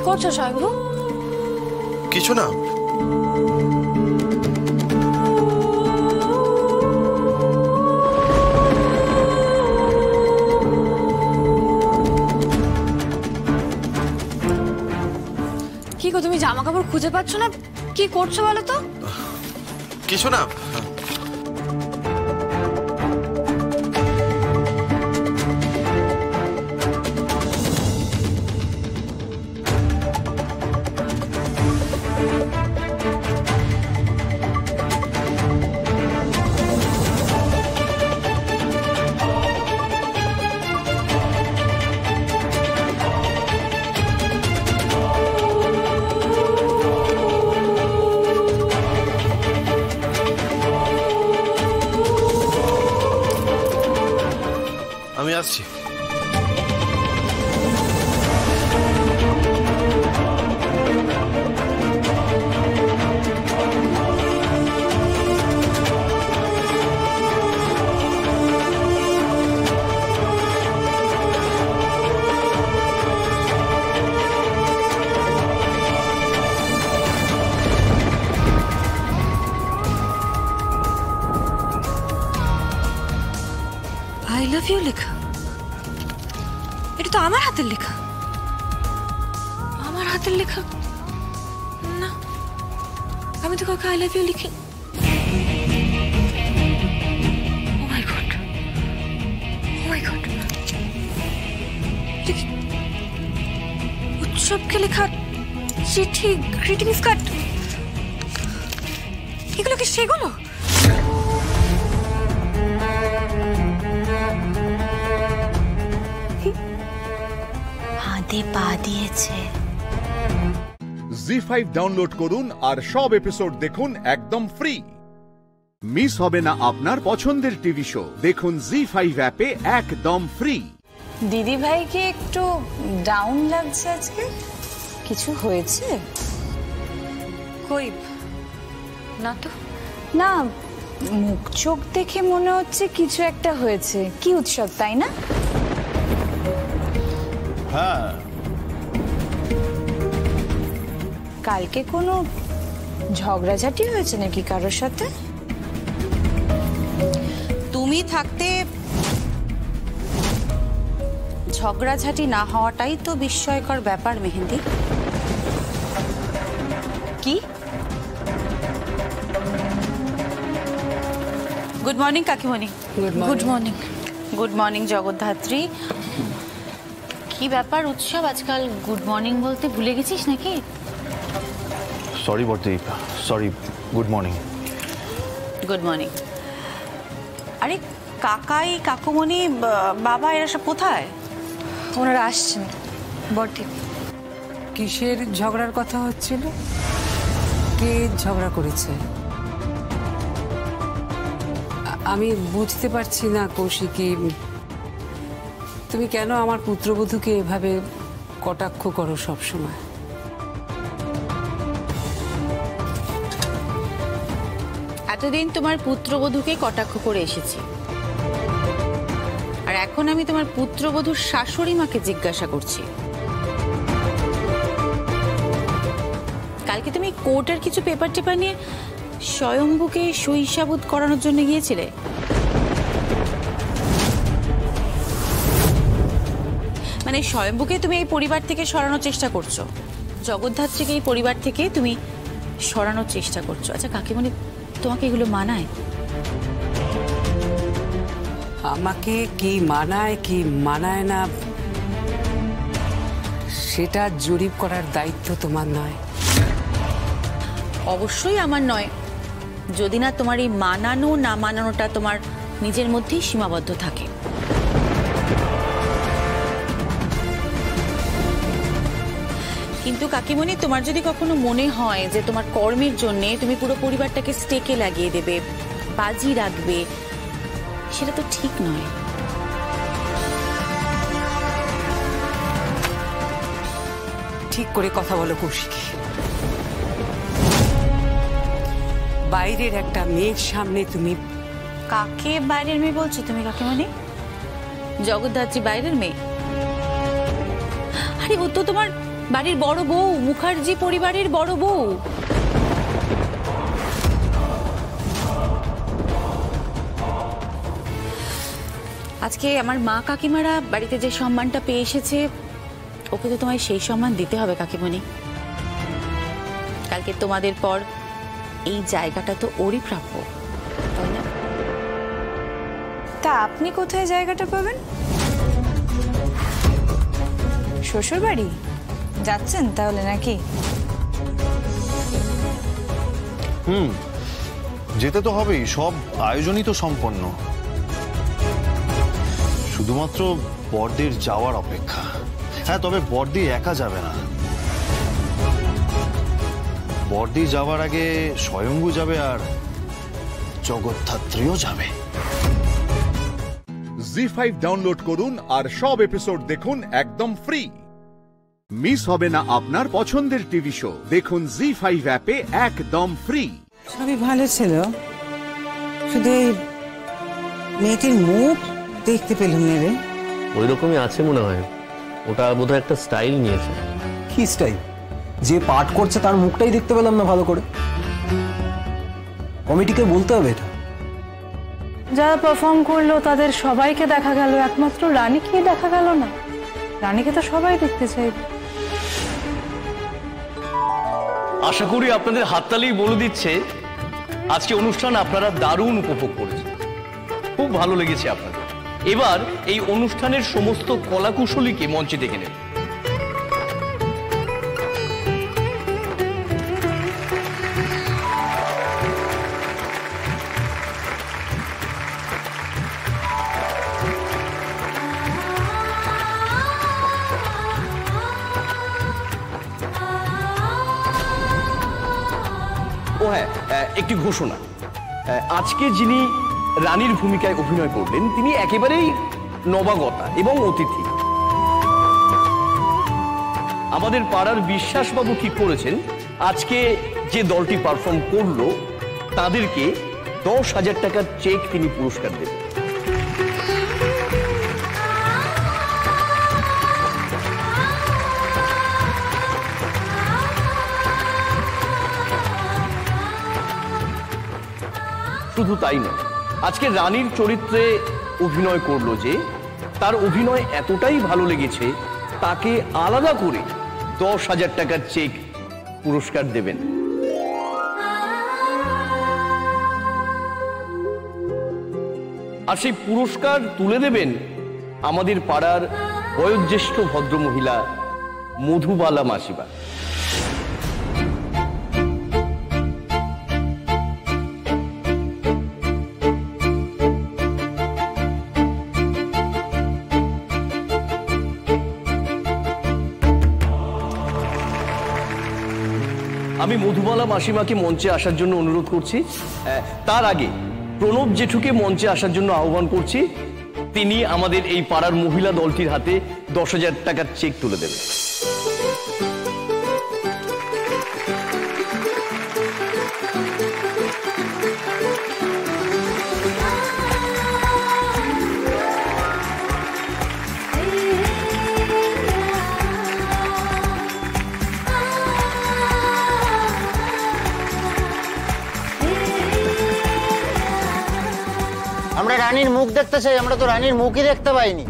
করছো সাহেবু? কিছু না। কি গো, তুমি জামা কাপড় খুঁজে পাচ্ছ না? কি করছো বলো তো? কিছু না। আমি আসছি। আই লাভ ইউ লেখা, এটা তো আমার হাতের লেখা। আমার হাতের লেখা না, আমি তো কাউকে আই লাভ ইউ লিখি। ও মাই গড, ও মাই গড, উৎসবকে লেখা চিঠি, গ্রিটিংস কার্ড, এগুলো কি সেগুলো? হাতে পা দিয়েছে। জি5 ডাউনলোড করুন আর সব এপিসোড দেখুন একদম ফ্রি। মিস হবে না আপনার পছন্দের টিভি শো, দেখুন জি5 অ্যাপে একদম ফ্রি। দিদি ভাইকে একটু ডাউন লাগছে আজকে, কিছু হয়েছে? কই না তো। না, মুখ চোখ দেখে মনে হচ্ছে কিছু একটা হয়েছে। কি উৎসব, তাই না? হ্যাঁ। কালকে কোনো ঝগড়াঝাটি হয়েছে নাকি কারোর সাথে? তুমি থাকতে ঝগড়াঝাটি না হওয়াটাই তো বিস্ময়কর ব্যাপার মেহেন্দি। কি গুড মর্নিং কাকিমণি। Good morning. Good morning Jagaddhatri. কি ব্যাপার উৎসব, আজকাল গুড মর্নিং বলতে ভুলে গেছিস নাকি? সরি বর্দি, sorry. Good morning. Good morning. আরে কাকাই কাকুমণি বাবা এরা সব কোথায়? ওনারা আসছেন বটে। কিসের ঝগড়ার কথা হচ্ছিল? কে ঝগড়া করেছে? আমি বুঝতে পারছি না কৌশিকী, তুমি কেন আমার পুত্রবধূকে এভাবে কটাক্ষ করো সব সময়? এতদিন তোমার পুত্রবধূকে কটাক্ষ করে এসেছি, আর এখন আমি তোমার পুত্রবধূর শাশুড়ি মাকে জিজ্ঞাসা করছি, কালকে তুমি কোর্টের কিছু পেপার টেপার নিয়ে স্বয়ম্ভুকে সই সাবুত করানোর জন্য গিয়েছিলে। মানে স্বয়ম্ভুকে তুমি এই পরিবার থেকে সরানোর চেষ্টা করছো, জগদ্ধাত্রীকে এই পরিবার থেকে তুমি সরানোর চেষ্টা করছো। আচ্ছা কাকিমণি, তোমাকে এগুলো মানায়? আমাকে কি মানায় কি মানায় না সেটা জরিপ করার দায়িত্ব তোমার নয়। অবশ্যই আমার নয়, যদি না তোমার এই মানানো না মানানোটা তোমার নিজের মধ্যেই সীমাবদ্ধ থাকে। কিন্তু কাকিমণি, তোমার যদি কখনো মনে হয় যে তোমার কর্মের জন্য তুমি পুরো পরিবারটাকে স্টেকে লাগিয়ে দেবে, বাজি রাখবে, সেটা তো ঠিক নয়। ঠিক করে কথা বলো কৌশিকী। বাইরের একটা মেয়ের সামনে তুমি কাকে বাইরের মেয়ে বলছো তুমি কাকিমণি? জগদ্ধাত্রী বাইরের মেয়ে? আরে ও তো তোমার বাড়ির বড় বউ, মুখার্জি পরিবারের বড় বউ। আজকে আমার মা কাকিমারা বাড়িতে যে সম্মানটা পেয়ে এসেছে, ওকে তো তোমায় সেই সম্মান দিতে হবে কাকিমণি। কালকে তোমাদের পর এই জায়গাটা তো ওরই প্রাপ্য, তাই না? তা আপনি কোথায় জায়গাটা পাবেন? শ্বশুর বাড়ি যাচ্ছেন তাহলে নাকি? যেতে তো হবেই, সব আয়োজনই তো সম্পন্ন, শুধুমাত্র বড়দির যাওয়ার অপেক্ষা। হ্যাঁ, তবে বড়দি একা যাবে না, বড়দি যাওয়ার আগে স্বয়ম্ভু যাবে আর জগদ্ধাত্রীও যাবে। জি5 ডাউনলোড করুন আর সব এপিসোড দেখুন একদম ফ্রি। মিস হবে না আপনার পছন্দের টিভি শো, দেখুন জি5 অ্যাপে একদম ফ্রি। সবই ভালো ছিল, শুধু এই মেয়েটির মুখ দেখতে পেলাম না রে। ওই রকমই আছে মনে হয়, ওটা বোধহয় একটা স্টাইল নিয়েছে। কি স্টাইল? যে পাঠ করছে তার মুখটাই দেখতে পেলাম না ভালো করে। কমিটিকে বলতে হবে এটা। যারা পারফর্ম করলো তাদের সবাইকে দেখা গেল, একমাত্র রানীকে দেখা গেল না। রানীকে তো সবাই দেখতে চাইবে। আশা করি আপনাদের হাততালি বলে দিচ্ছে আজকে অনুষ্ঠান আপনারা দারুণ উপভোগ করেছেন, খুব ভালো লেগেছে আপনাদের। এবার এই অনুষ্ঠানের সমস্ত কলাকুশলীকে মঞ্চে ডেকে নেন। ও হ্যাঁ, একটি ঘোষণা। আজকে যিনি রানীর ভূমিকায় অভিনয় করলেন তিনি একেবারেই নবাগতা এবং অতিথি। আমাদের পাড়ার বিশ্বাসবাবু ঠিক করেছেন আজকে যে দলটি পারফর্ম করলো তাদেরকে 10,000 টাকার চেক তিনি পুরস্কার দেবেন। শুধু তাই নয়, আজকে রানীর চরিত্রে অভিনয় করলো যে, তার অভিনয় এতটাই ভালো লেগেছে তাকে আলাদা করে 10,000 টাকার চেক পুরস্কার দেবেন। আর সেই পুরস্কার তুলে দেবেন আমাদের পাড়ার বয়োজ্যেষ্ঠ ভদ্রমহিলা মধুবালা মাসিমা। আমি মধুবালা মাসিমাকে মঞ্চে আসার জন্য অনুরোধ করছি। তার আগে প্রণব জেঠুকে মঞ্চে আসার জন্য আহ্বান করছি। তিনি আমাদের এই পাড়ার মহিলা দলটির হাতে 10,000 টাকার চেক তুলে দেবেন। আমরা রানীর মুখ দেখতে চাই, আমরা তো রানীর মুখই দেখতে পাইনি।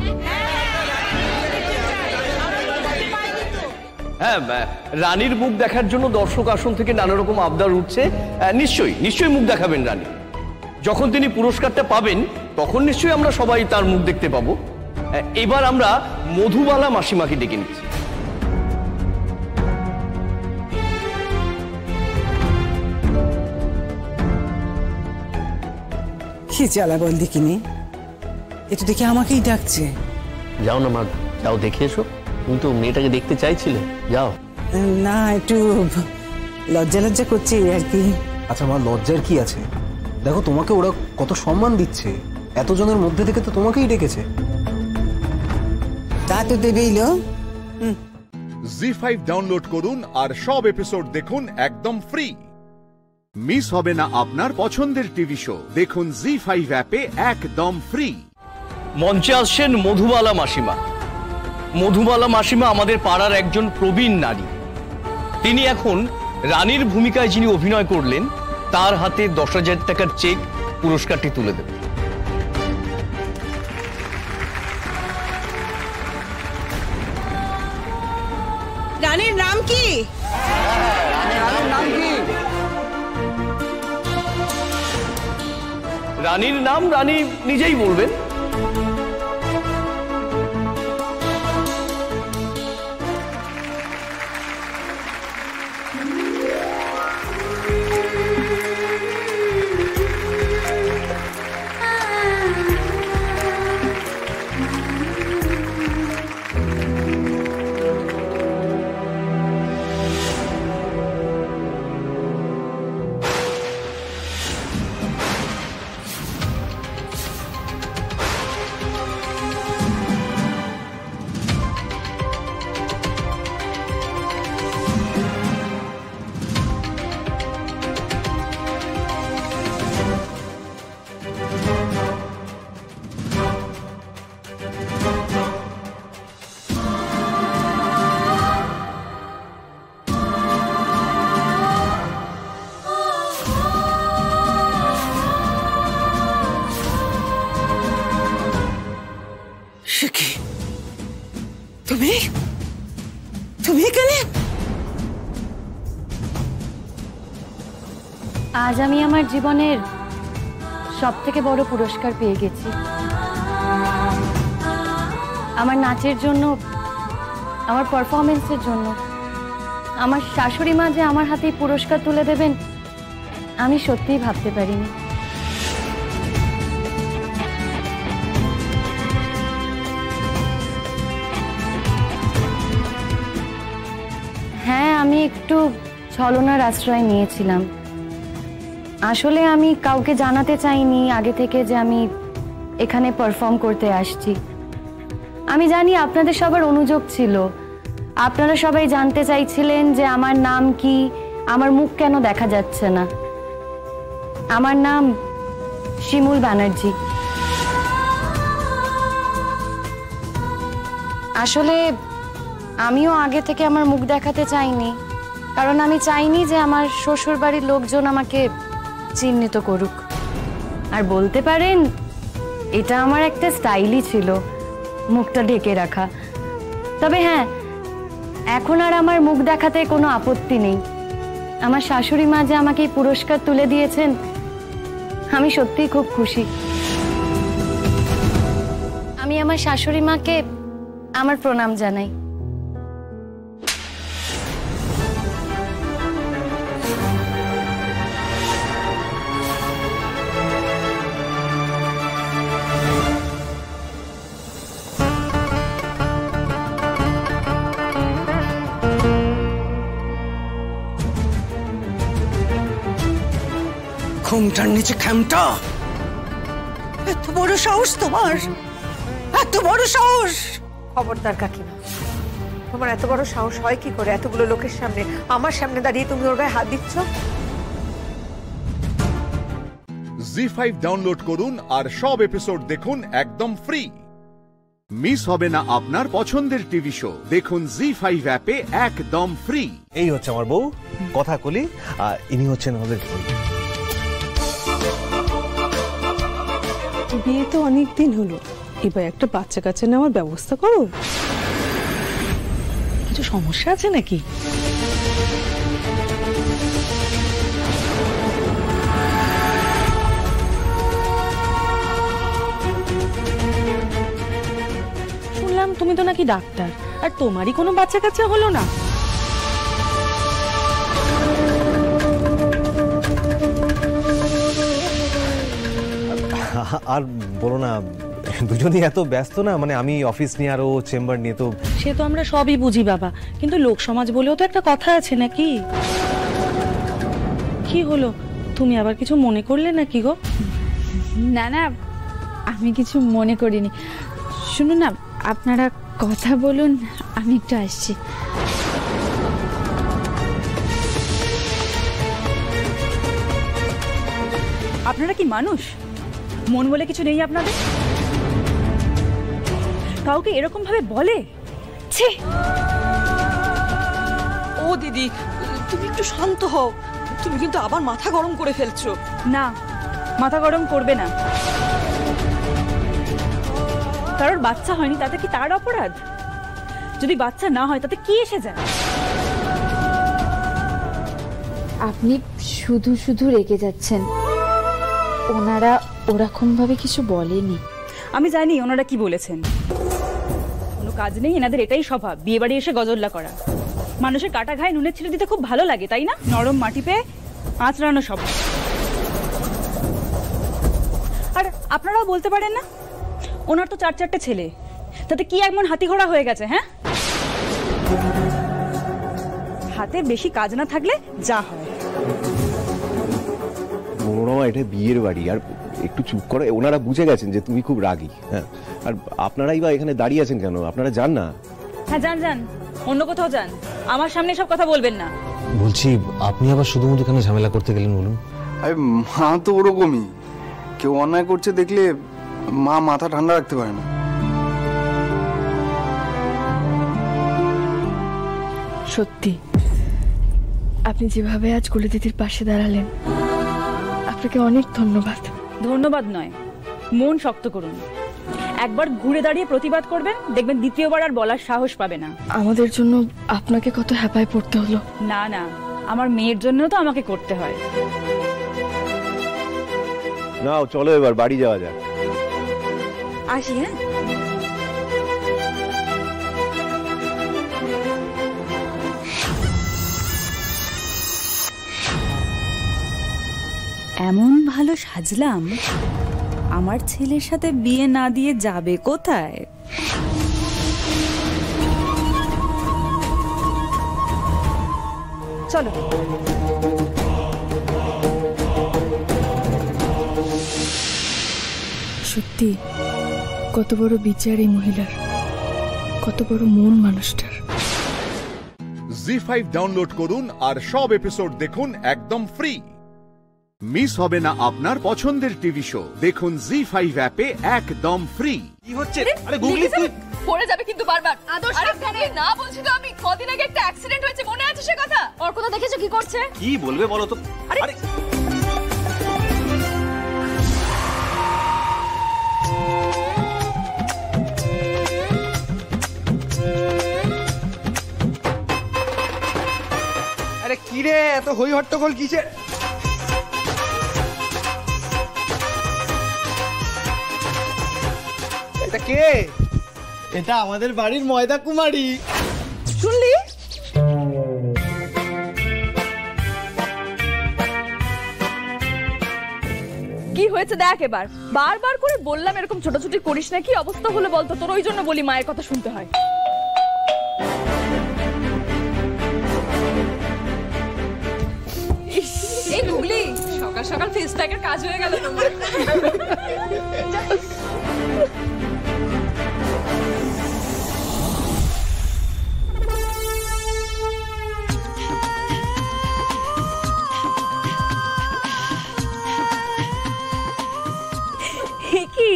হ্যাঁ, রানীর মুখ দেখার জন্য দর্শক আসন থেকে নানা রকম আবদার উঠছে। নিশ্চয়ই মুখ দেখাবেন রানী। যখন তিনি পুরস্কারটা পাবেন তখন নিশ্চয়ই আমরা সবাই তার মুখ দেখতে পাবো। এবার আমরা মধুবালা মাসিমাকে ডেকে নিচ্ছি। কি জ্বালা বল দেখিনি, এটা দেখে আমাকেই ডাকছে। যাও না মা, যাও দেখে এসো। তুমি তো মেয়েটাকে দেখতে চাইছিলে, যাও। না, একটু লজ্জা লজ্জা করছে আর কি। আচ্ছা মা, লজ্জার কি আছে? দেখো তোমাকে ওরা কত সম্মান দিচ্ছে, এতজনের মধ্যে থেকে তো তোমাকেই ডেকেছে। তা তো দেবেই লো। জি5 ডাউনলোড করুন আর সব এপিসোড দেখুন একদম ফ্রি। মিস হবে না আপনার পছন্দের টিভি শো, দেখুন জি5 অ্যাপে একদম ফ্রি। মঞ্চে আসছেন মধুবালা মাসিমা। মধুবালা মাসিমা আমাদের পাড়ার একজন প্রবীণ নারী। তিনি এখন রানীর ভূমিকায় যিনি অভিনয় করলেন তার হাতে 10,000 টাকার চেক পুরস্কারটি তুলে দেবেন। রানীর নাম কি? রানীর নাম রানী নিজেই বলবেন। তুমি এখানে? আজ আমি আমার জীবনের সবথেকে বড় পুরস্কার পেয়ে গেছি। আমার নাচের জন্য, আমার পারফরমেন্সের জন্য আমার শাশুড়ি মা যে আমার হাতে পুরস্কার তুলে দেবেন আমি সত্যিই ভাবতে পারিনি। হ্যাঁ, আমি একটু ছলনার আশ্রয় নিয়েছিলাম। আসলে আমি কাউকে জানাতে চাইনি আগে থেকে যে আমি এখানে পারফর্ম করতে আসছি। আমি জানি আপনাদের সবার অনুযোগ ছিল, আপনারা সবাই জানতে চাইছিলেন যে আমার নাম কি, আমার মুখ কেন দেখা যাচ্ছে না। আমার নাম শিমুল ব্যানার্জি। আসলে আমিও আগে থেকে আমার মুখ দেখাতে চাইনি, কারণ আমি চাইনি যে আমার শ্বশুর বাড়ির লোকজন আমাকে চিহ্নিত করুক। আর বলতে পারেন এটা আমার একটা স্টাইলই ছিল, মুখটা ঢেকে রাখা। তবে হ্যাঁ, এখন আর আমার মুখ দেখাতে কোনো আপত্তি নেই। আমার শাশুড়ি মা যে আমাকে এই পুরস্কার তুলে দিয়েছেন আমি সত্যিই খুব খুশি। আমি আমার শাশুড়ি মাকে আমার প্রণাম জানাই। ঘুমটার নিচে খ্যামটা, এত বড় সাহস তোমার, এত বড় সাহস! খবরদার কাকিমা, তোমার এত বড় সাহস হয় কি করে এতগুলো লোকের সামনে, আমার সামনে দাঁড়িয়ে তুমি ওর গায়ে হাত দিচ্ছ? জি5 ডাউনলোড করুন আর সব এপিসোড দেখুন একদম ফ্রি। মিস হবে না আপনার পছন্দের টিভি শো, দেখুন জি5 অ্যাপে একদম ফ্রি। এই হচ্ছে আমার বউ, কথা কলি, আর ইনি হচ্ছেন আমাদের বিয়ে তো অনেক দিন হলো, এবার একটা বাচ্চা কাচ্চা নেওয়ার ব্যবস্থা করো। কিছু সমস্যা আছে নাকি? শুনলাম তুমি তো নাকি ডাক্তার, আর তোমারই কোনো বাচ্চা কাচ্চা হলো না? আর বলো না, দুজনই এত ব্যস্ত না, মানে আমি অফিস নিয়ে আর ও চেম্বার নিয়ে। তো সে তো আমরা সবই বুঝি বাবা, কিন্তু লোক সমাজ বলেও তো একটা কথা আছে নাকি? কি হলো, তুমি আবার কিছু মনে করলে নাকি গো? না না, আমি কিছু মনে করিনি। শুনুন না, আপনারা কথা বলুন, আমি একটু আসছি। আপনারা কি মানুষ? মন বলে কিছু নেই আপনাদের? কাউকে এরকম ভাবে বলে? ছি! ও দিদি, তুমি একটু শান্ত হও, তুমি কিন্তু আবার মাথা গরম করে ফেলছো। না, মাথা গরম করবে না। কারোর বাচ্চা হয়নি তাতে কি তার অপরাধ? যদি বাচ্চা না হয় তাতে কি এসে যায়? আপনি শুধু শুধু রেগে যাচ্ছেন, ওনারা ওরকম ভাবে কিছু বলেনি। আমি জানি ওনারা কি বলেছেন। কোনো কাজ নেই এনাদের, এটাই স্বভাব, বিয়ে বাড়ি এসে গজল্লা করা। মানুষের কাটা ঘায়ে নুনের ছিঁড়ে দিতে খুব ভালো লাগে, তাই না? নরম মাটি পেয়ে আঁচড়ানো স্বভাব। আর আপনারাও বলতে পারেন না, ওনার তো 4-4টে ছেলে, তাতে কি এমন হাতি ঘোড়া হয়ে গেছে? হ্যাঁ, হাতে বেশি কাজ না থাকলে যা হয়। মনোরমা, এটা বিয়ের বাড়ি, আর একটু চুপ করো। ওনারা বুঝে গেছেন যে তুমি খুব রাগী। হ্যাঁ, আর আপনারাই বা এখানে দাঁড়িয়ে আছেন কেন? আপনারা যান না। হ্যাঁ, যান যান, অন্য কোথাও যান, আমার সামনে সব কথা বলবেন না। বলছি, আপনি আবার শুধুমাত্র কেন ঝামেলা করতে গেলেন বলুন? আরে মা তো ওরকমই, কেউ অন্যায় করছে দেখলে মা মাথা ঠান্ডা রাখতে পারে না। সত্যি আপনি যেভাবে আজ কুলি দিদির পাশে দাঁড়ালেন, আপনাকে অনেক ধন্যবাদ। ধন্যবাদ নয়, মন শক্ত করুন। একবার ঘুরে দাঁড়িয়ে প্রতিবাদ করবেন, দেখবেন দ্বিতীয়বার আর বলার সাহস পাবে না। আমাদের জন্য আপনাকে কত হ্যাপায় পড়তে হলো। না না, আমার মেয়ের জন্য তো আমাকে করতে হয়। নাও চলো এবার বাড়ি যাওয়া যাক। আসি। হ্যাঁ, এমন ভালো সাজলাম, আমার ছেলের সাথে বিয়ে না দিয়ে যাবে কোথায়? চলো। সত্যি কত বড় বিচার এই মহিলার, কত বড় মন মানুষটার। জি5 ডাউনলোড করুন আর সব এপিসোড দেখুন একদম ফ্রি। মিস হবে না আপনার পছন্দের টিভি শো, দেখুন জি5 অ্যাপে একদম ফ্রি। কি হচ্ছে? আরে গুগলি তুই পড়ে যাবে কিন্তু বারবার। আদর্শ না বলছি তো আমি, কদিন আগে একটা অ্যাক্সিডেন্ট হয়েছে, মনে আছে সে কথা? ওর কথা দেখেছো কি করছে? কি বলবে বলো তো? আরে আরে কি রে, এত হই হট্টগোল কিসের? এটা কে? এটা আমাদের বাড়ির ময়দা কুমারী। শুনলি? কি হয়েছে দেখ এবার। বারবার করে বললাম এরকম ছোটাছুটি করিস না। কি অবস্থা হলো বলতো তোর? ওই জন্য বলি মায়ের কথা শুনতে হয়। এই গুগলি, সকাল সকাল ফেস প্যাকের কাজ হয়ে গেল তোমার। কি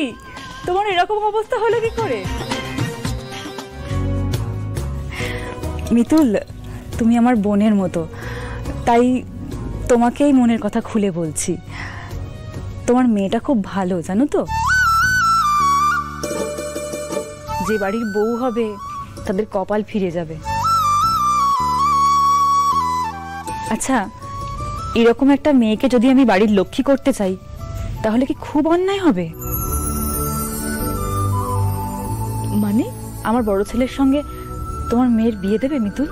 তোমার এরকম অবস্থা হলো কি করে? মিতুল, তুমি আমার বোনের মতো, তাই তোমাকেই মনের কথা খুলে বলছি। তোমার মেয়েটা খুব ভালো, জানো তো? যে বাড়ির বউ হবে তাদের কপাল ফিরে যাবে। আচ্ছা, এরকম একটা মেয়েকে যদি আমি বাড়ির লক্ষ্মী করতে চাই তাহলে কি খুব অন্যায় হবে? মানে আমার বড় ছেলের সঙ্গে তোমার মেয়ের বিয়ে দেবে মিতুল?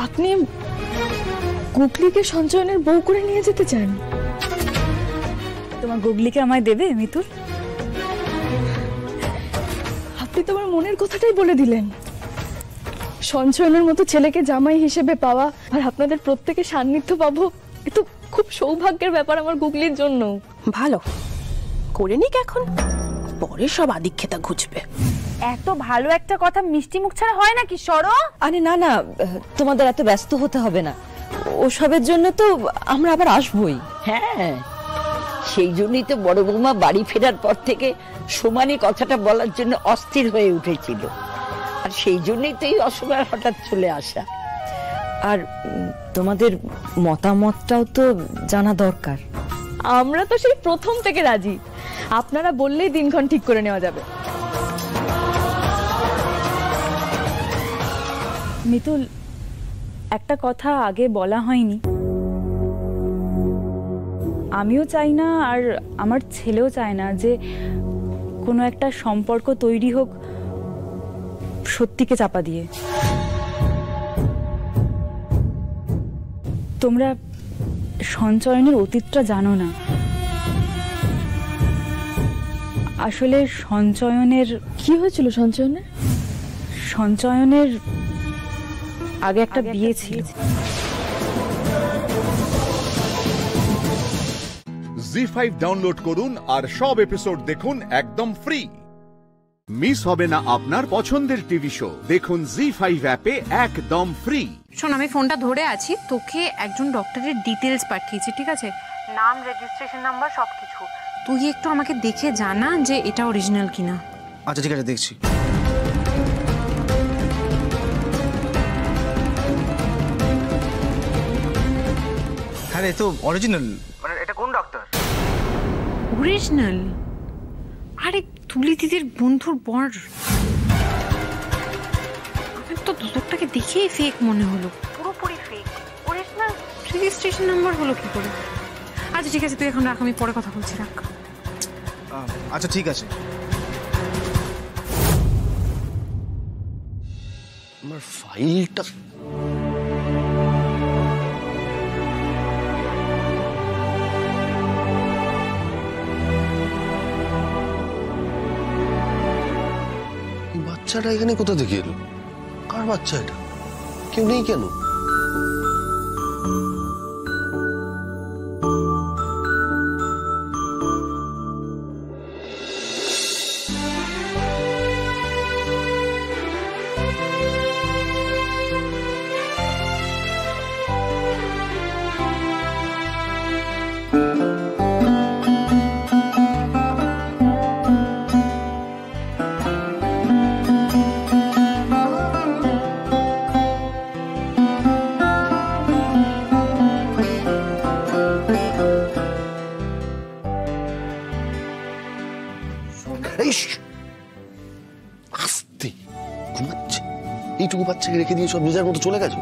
আপনি গুগলিকে সঞ্চয়নের বউ করে নিয়ে যেতে চান? তোমার গুগলিকে আমায় দেবে মিতুল? আপনি তোমার মনের কথাটাই বলে দিলেন। সঞ্চয়নের মতো ছেলেকে জামাই হিসেবে পাওয়া আর আপনাদের প্রত্যেকে সান্নিধ্য পাবো, এ তো খুব সৌভাগ্যের ব্যাপার আমার গুগলির জন্য। ভালো করে নিক, এখন পরে সব আদিক্ষেতা ঘুচবে। এত ভালো একটা কথা মিষ্টি মুখ ছাড়া হয় নাকি সরো? আরে না না, তোমাদের এত ব্যস্ত হতে হবে না, ওসবের জন্য তো আমরা আবার আসবই। হ্যাঁ, সেই জন্যই তো বড় বৌমা বাড়ি ফেরার পর থেকে সমানে কথাটা বলার জন্য অস্থির হয়ে উঠেছিল, আর সেই জন্যই তো এই অসময় হঠাৎ চলে আসা। আর তোমাদের মতামতটাও তো জানা দরকার। আমরা তো সেই প্রথম থেকে রাজি, আপনারা বললেই দিনক্ষণ ঠিক করে নেওয়া যাবে। মিতুল, একটা কথা আগে বলা হয়নি। আমিও চাই না আর আমার ছেলেও চায় না যে কোনো একটা সম্পর্ক তৈরি হোক সত্যিকে চাপা দিয়ে। তোমরা সঞ্চয়নের অতীতটা জানো না। আসলে সঞ্চয়নের কি হয়েছিল? সঞ্চয়নের আগে একটা বিয়ে ছিল। জি5 ডাউনলোড করুন আর সব এপিসোড দেখুন একদম ফ্রি। মিস হবে না আপনার পছন্দের টিভি শো। দেখুন জি5 অ্যাপে একদম ফ্রি। শোন, আমি ফোনটা ধরে আছি, তোকে একজন ডক্টরের ডিটেলস পাঠিয়েছি, ঠিক আছে? নাম, রেজিস্ট্রেশন নাম্বার, সবকিছু। তুই একটু আমাকে দেখে জানা যে এটা অরিজিনাল কিনা। আচ্ছা ঠিক আছে, দেখছি। হ্যাঁ রে, তো অরিজিনাল। মানে এটা কোন ডাক্তার? অরিজিনাল? আরে তুলি দিদির বন্ধুর বর। আমার তো লোকটাকে দেখেই ফেক মনে হলো, পুরোপুরি ফেক। অরিজিনাল রেজিস্ট্রেশন নাম্বার হলো কি করে? আচ্ছা ঠিক আছে, তুই এখন রাখ, আমি পরে কথা বলছি, রাখ। আচ্ছা ঠিক আছে। আমার ফাইলটা বাচ্চাটা এখানে কোথা থেকে এলো? কার বাচ্চা এটা? কেউ নেই কেন? আস্তে ঘুমাচ্ছে, এইটুকু বাচ্চাকে রেখে দিয়ে সব নিজের মতো চলে গেছো,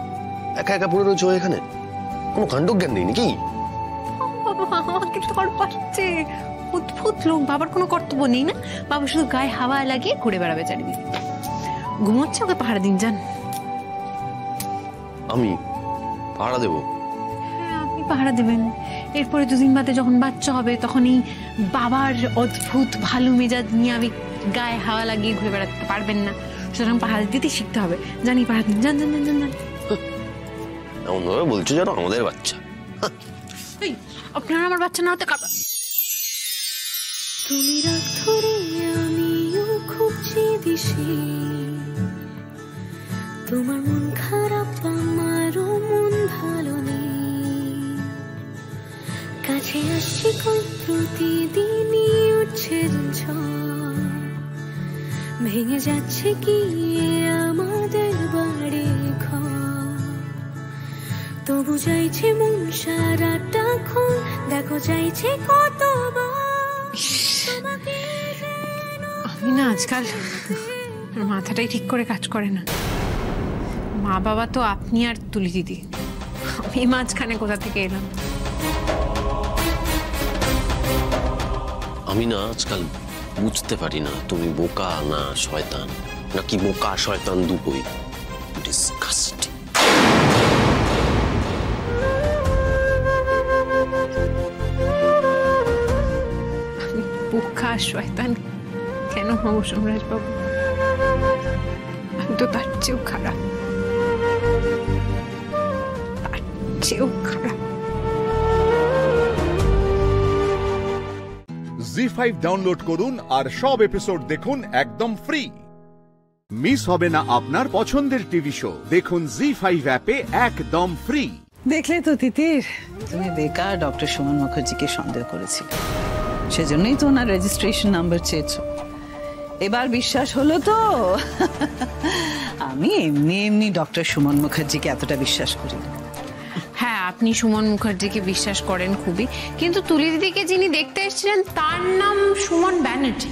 একা একা পড়ে রয়েছে এখানে। কোনো কাণ্ডজ্ঞান নেই নাকি? আমাকে তোর পাচ্ছে, ও অদ্ভুত লোক, বাবার কোনো কর্তব্য নেই না, বাবা শুধু গায়ে হাওয়া লাগিয়ে ঘুরে বেড়াবে চারিদিকে। ঘুমোচ্ছে, ওকে পাহারা দিন যান। আমি পাহারা দেবো? হ্যাঁ আপনি পাহারা দেবেন। এরপরে দুদিন বাদে যখন বাচ্চা হবে তখন এই বাবার অদ্ভুত ভালো মেজাজ নিয়ে আমি গায়ে হাওয়া লাগিয়ে ঘুরে বেড়াতে পারবেন না, সুতরাং পাহারা দিতে শিখতে হবে। জানি পাহারা দিন, যান যান যান যান। এমন ভাবে বলছো যেন আমাদের বাচ্চা। আপনারা আমার বাচ্চা না হতে কাবা। তুমি রাগ ধরে আমিও খুঁজছি দিশে, তোমার মন খারাপ আমারও মন ভালো নেই, কাছে আসছি কোন প্রতিদিনই উঠছে ঝড়, ভেঙে যাচ্ছে কি আমাদের বাড়ি ঘর, তবু চাইছে মন সারাটা খুন, দেখো চাইছে কতবার। আমি না আজকাল মাথাটাই ঠিক করে কাজ করে না। মা বাবা তো আপনি আর তুলি দিদি, আমি মাঝখানে কোথা থেকে এলাম? আমি না আজকাল বুঝতে পারি না তুমি বোকা না শয়তান, নাকি বোকা শয়তান দুটোই। ডিসকাস্টিং। আমি বোকা শয়তান কেন হবো সম্রাজ বাবু? আমি তো তার চেয়েও খারাপ, তার চেয়েও খারাপ। জি5 ডাউনলোড করুন আর সব এপিসোড দেখুন একদম ফ্রি। মিস হবে না আপনার পছন্দের টিভি শো, দেখুন জি5 অ্যাপে একদম ফ্রি। দেখলে তো তিতির, তুমি বেকার ডক্টর সুমন মুখার্জিকে সন্দেহ করেছিলে, সেজন্যই তো ওনার রেজিস্ট্রেশন নাম্বার চেয়েছো। এবার বিশ্বাস হলো তো? আমি এমনি এমনি ডক্টর সুমন মুখার্জিকে এতটা বিশ্বাস করি না। হ্যাঁ আপনি সুমন মুখার্জিকে বিশ্বাস করেন খুবই, কিন্তু তুলি দিদিকে যিনি দেখতে এসেছিলেন তার নাম সুমন ব্যানার্জি।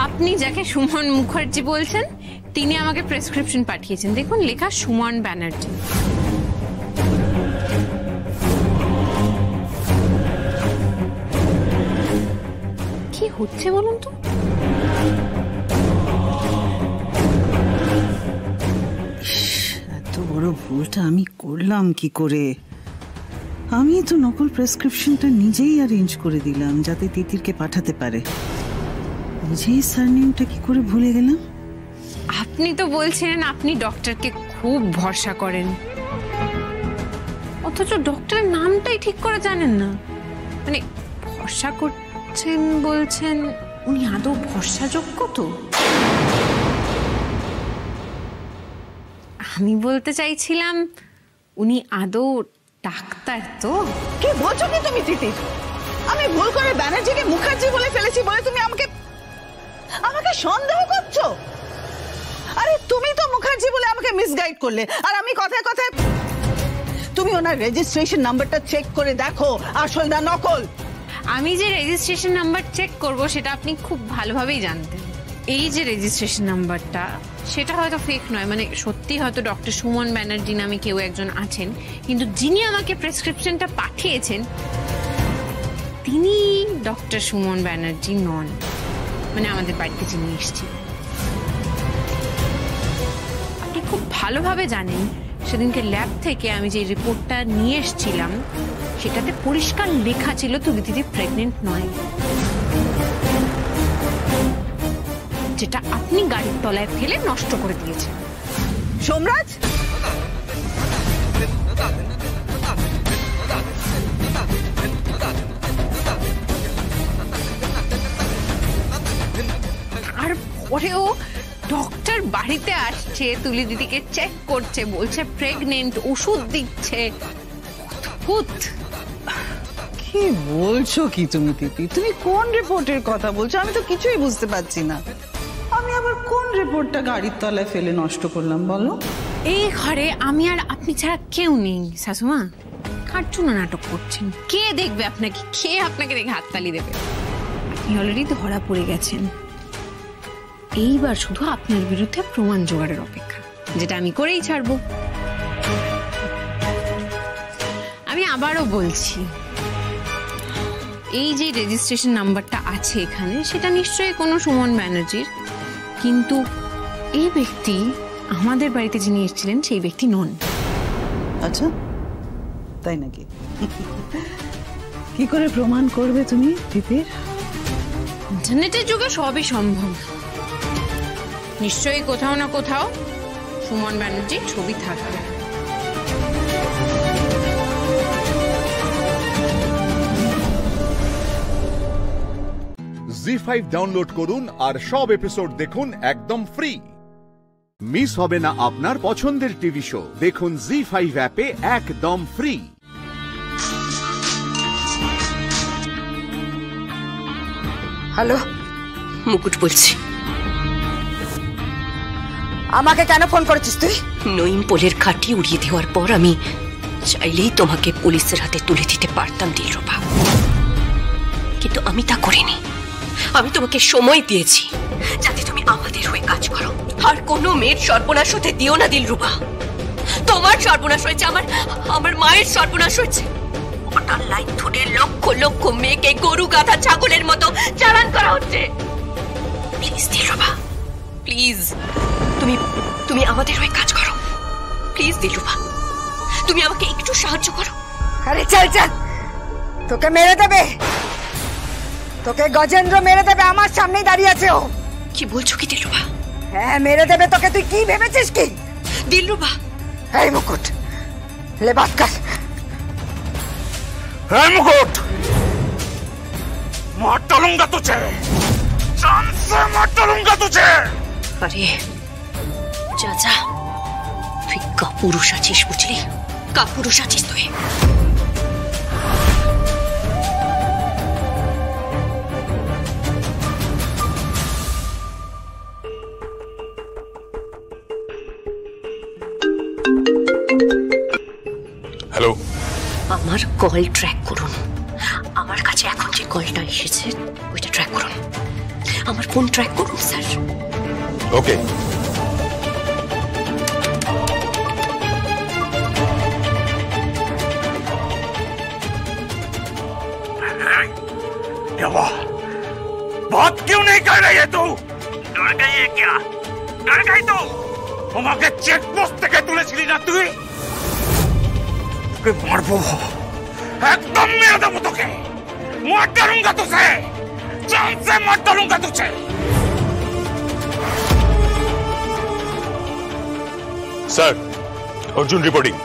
আপনি যাকে সুমন মুখার্জি বলছেন তিনি আমাকে প্রেসক্রিপশন পাঠিয়েছেন, দেখুন লেখা সুমন ব্যানার্জি। কি হচ্ছে বলুন তো? এত বড় ভুলটা আমি করলাম কি করে? আমি তো নকল প্রেসক্রিপশনটা নিজেই অ্যারেঞ্জ করে দিলাম যাতে তিতিরকে পাঠাতে পারে, নিজেই সারনেমটা কি করে ভুলে গেলাম? আপনি তো বলছিলেন আপনি ডক্টরকে খুব ভরসা করেন, অথচ ডক্টরের নামটাই ঠিক করে জানেন না। মানে ভরসা করছেন বলছেন, উনি আদৌ ভরসাযোগ্য তো? আমি বলতে চাইছিলাম উনি আদৌ ডাক্তার তো? কি বলছো কি তুমি তিতির? আমি ভুল করে ব্যানার্জিকে মুখার্জি বলে ফেলেছি বলে তুমি আমাকে সন্দেহ করছো? আরে তুমি তো মুখার্জি বলে আমাকে মিসগাইড করলে, আর আমি কথায় কথায়। তুমি ওনার রেজিস্ট্রেশন নাম্বারটা চেক করে দেখো আসল না নকল। আমি যে রেজিস্ট্রেশন নাম্বার চেক করব সেটা আপনি খুব ভালোভাবেই জানতেন। এই যে রেজিস্ট্রেশন নাম্বারটা সেটা হয়তো ফেক নয়, মানে সত্যি হয়তো ডক্টর সুমন ব্যানার্জি নামে কেউ একজন আছেন, কিন্তু যিনি আমাকে প্রেসক্রিপশনটা পাঠিয়েছেন তিনি ডক্টর সুমন ব্যানার্জি নন, মানে আমাদের বাড়িতে যিনি এসেছেন। আপনি খুব ভালোভাবে জানেন সেদিনকে ল্যাব থেকে আমি যে রিপোর্টটা নিয়ে এসেছিলাম সেটাতে পরিষ্কার লেখা ছিল তুলি দিদি প্রেগনেন্ট নয়, যেটা আপনি গাড়ির তলায় ফেলে নষ্ট করে দিয়েছেন। সোমরাজ, তারপরেও ডক্টর বাড়িতে আসছে, তুলি দিদিকে চেক করছে, বলছে প্রেগনেন্ট, ওষুধ দিচ্ছে। অদ্ভুত। কি বলছো কি তুমি তিতি? তুমি কোন রিপোর্টের কথা বলছো? আমি তো কিছুই বুঝতে পারছি না। আমি আবার কোন রিপোর্টটা গাড়ির তলায় ফেলে নষ্ট করলাম বলো? এই ঘরে আমি আর আপনি ছাড়া কেউ নেই শাশুমা, কার জন্য নাটক করছেন? কে দেখবে আপনাকে? কে আপনাকে দেখে হাততালি দেবে? আপনি অলরেডি ধরা পড়ে গেছেন, এইবার শুধু আপনার বিরুদ্ধে প্রমাণ জোগাড়ের অপেক্ষা, যেটা আমি করেই ছাড়বো। আমি আবারও বলছি এই যে রেজিস্ট্রেশন নাম্বারটা আছে এখানে সেটা নিশ্চয়ই কোনো সুমন ব্যানার্জির, কিন্তু এই ব্যক্তি আমাদের বাড়িতে যিনি এসেছিলেন সেই ব্যক্তি নন। আচ্ছা, তাই নাকি? কি করে প্রমাণ করবে তুমি তিতির? ইন্টারনেটের যুগে সবই সম্ভব। নিশ্চয়ই কোথাও না কোথাও সুমন ব্যানার্জির ছবি থাকবে। জি5 ডাউনলোড করুন আর সব এপিসোড দেখুন একদম ফ্রি। মিস হবে না আপনার পছন্দের টিভি শো। দেখুন জি5 অ্যাপে একদম ফ্রি। হ্যালো, মুকুট বলছি। আমাকে কেন ফোন করেছিস তুই? নইম পোলের খাটি উড়িয়ে দেওয়ার পর আমি চাইলেই তোমাকে পুলিশের হাতে তুলে দিতে পারতাম দিলরুবা, কিন্তু আমি তা করিনি। আমি তোমাকে সময় দিয়েছি যাতে তুমি আমাদের হয়ে কাজ করো। আর কোনো মেয়ের সর্বনাশ হতে দিও না দিলরুবা। তোমার সর্বনাশ হয়েছে, আমার মায়ের সর্বনাশ হয়েছে। ওটার লাইন ধরে লক্ষ লক্ষ মেয়েকে গরু গাধা ছাগলের মতো চালান করা হচ্ছে। প্লিজ দিলরুবা, প্লিজ তুমি আমাদের হয়ে কাজ করো। প্লিজ দিলরুবা, তুমি আমাকে একটু সাহায্য করো। আরে চল চল, তোকে মেরে দেবে, তোকে গজেন্দ্র মেরে দেবে। আমার সামনেই দাঁড়িয়ে আছে ও। কি বলছো কি দিলরুবা? হ্যাঁ, মেরে দেবে তোকে। তুই কি ভেবেছিস কি দিলরুবা? এই মুকুট, লেবাস কর। এই মুকুট, मार डालूंगा तुझे, जान से मार डालूंगा तुझे। अरे চাচা, তুই কাপুরুষ আছিস, বুঝলি? কাপুরুষ আছিস তুই। হ্যালো, আমার কল ট্র্যাক করুন। আমার কাছে এখন যে কলটা এসেছে ওইটা ট্র্যাক করুন। আমার ফোন ট্র্যাক করুন স্যার। ওকে। बात क्यों नहीं कर रही है तू? डर गई है क्या? डर गई तू? আমাকে চেকপোস্ট থেকে তুলেছিলি না তুই? তোকে মারবো, একদম মেরে দেবো তোকে। মার ডালूंगा तुझे, जान से मार डालूंगा तुझे। Sir, Arjun reporting.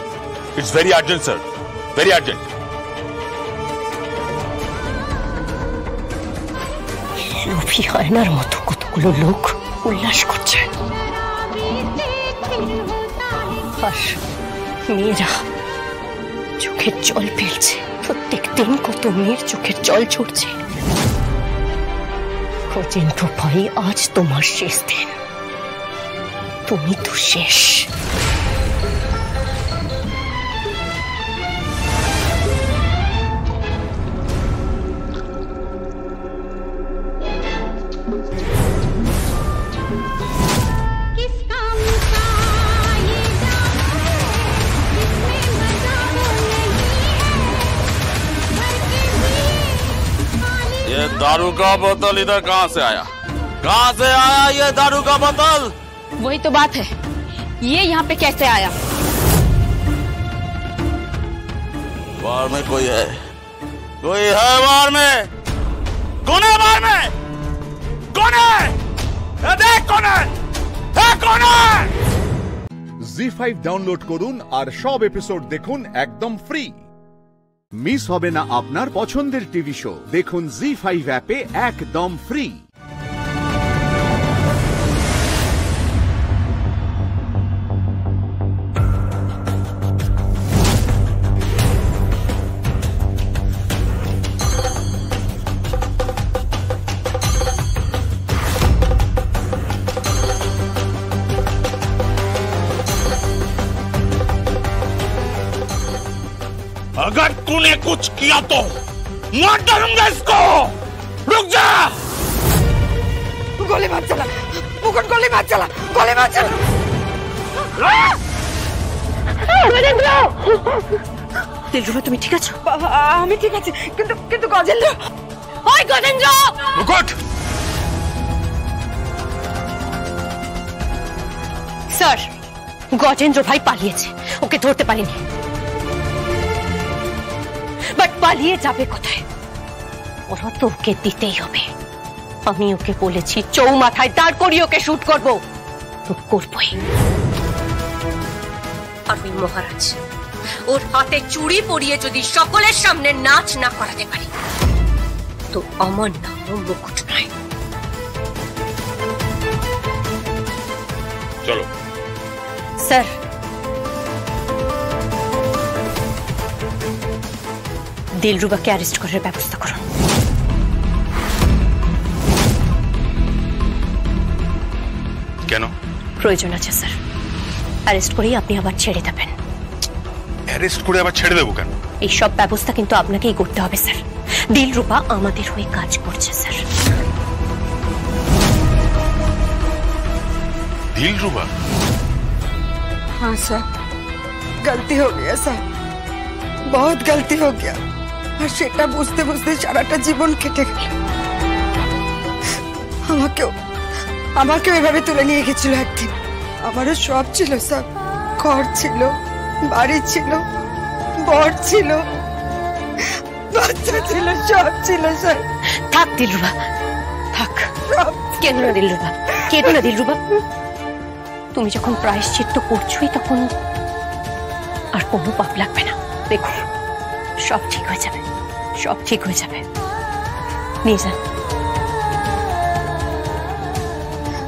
It's very urgent sir, very urgent. লোভী হায়নার মতো কতগুলো লোক উল্লাস করছে, আর মেয়েরা চোখের জল ফেলছে। প্রত্যেক দিন কত মেয়ের চোখের জল ছুটছে। গজেন্দ্র ভাই, আজ তোমার শেষ দিন। তুমি তো শেষ। ये दारू का बोतल इधर कहाँ से आया? कहाँ से आया ये दारू का बोतल? वही तो बात है, ये यहाँ पे कैसे आया? बार में कोई है? कोई है बार में? कौन है बार में? कौन है? देख कौन है? कौन है? জি5 ডাউনলোড করুন আর সব এপিসোড দেখুন একদম ফ্রি। মিস হবে না আপনার পছন্দের টিভি শো। দেখুন জি5 অ্যাপে একদম ফ্রি। अगर तूने कुछ किया तो मार डालूंगा इसको। रुक जा। गोली मत चला मुकुट, गोली मत चला, गोली मत चला। দিলরুবা তুমি ঠিক আছো? আমি ঠিক আছি, কিন্তু কিন্তু গজেন্দ্র, ওই গজেন্দ্র! মুকুট! স্যার, গজেন্দ্র ভাই পালিয়েছে, ওকে ধরতে পারিনি। বাট পালিয়ে যাবে কোথায়? ওরা তো ওকে দিতেই হবে। আমি ওকে বলেছি চৌমাথায় দাঁড় করিয়ে ওকে শুট করব, তো করবই। আর ওই মহারাজ, ওর হাতে চুড়ি পরিয়ে যদি সকলের সামনে নাচ না করাতে পারি, তো আমার নামও মুকুট নয়। চলো। স্যার, দিলরুবাকে অ্যারেস্ট করার ব্যবস্থা করুন। কেন? প্রয়োজন আছে স্যার। অ্যারেস্ট করেই আপনি আবার ছেড়ে দেবেন। অ্যারেস্ট করে আবার ছেড়ে দেবো কেন? এই সব ব্যবস্থা কিন্তু আপনাকেই করতে হবে স্যার। দিলরুবা আমাদের হয়ে কাজ করছে স্যার। দিলরুবা? हाँ सर, गलती हो गया सर, बहुत गलती हो गया। আর সেটা বুঝতে বুঝতে সারাটা জীবন কেটে গেল। আমাকেও এভাবে তুলে নিয়ে গেছিল একদিন। আমারও সব ছিল স্যার, ঘর ছিল, বাড়ি ছিল, বর ছিল, বাচ্চা ছিল, সব ছিল স্যার। থাক দিলরুবা, থাক। কেন না দিলরুবা, কেঁদো না দিলরুবা। তুমি যখন প্রায়শ্চিত্ত করছোই, তখন আর কোনো পাপ লাগবে না। দেখো, সব ঠিক হয়ে যাবে, সব ঠিক হয়ে যাবে। নিয়ে যান।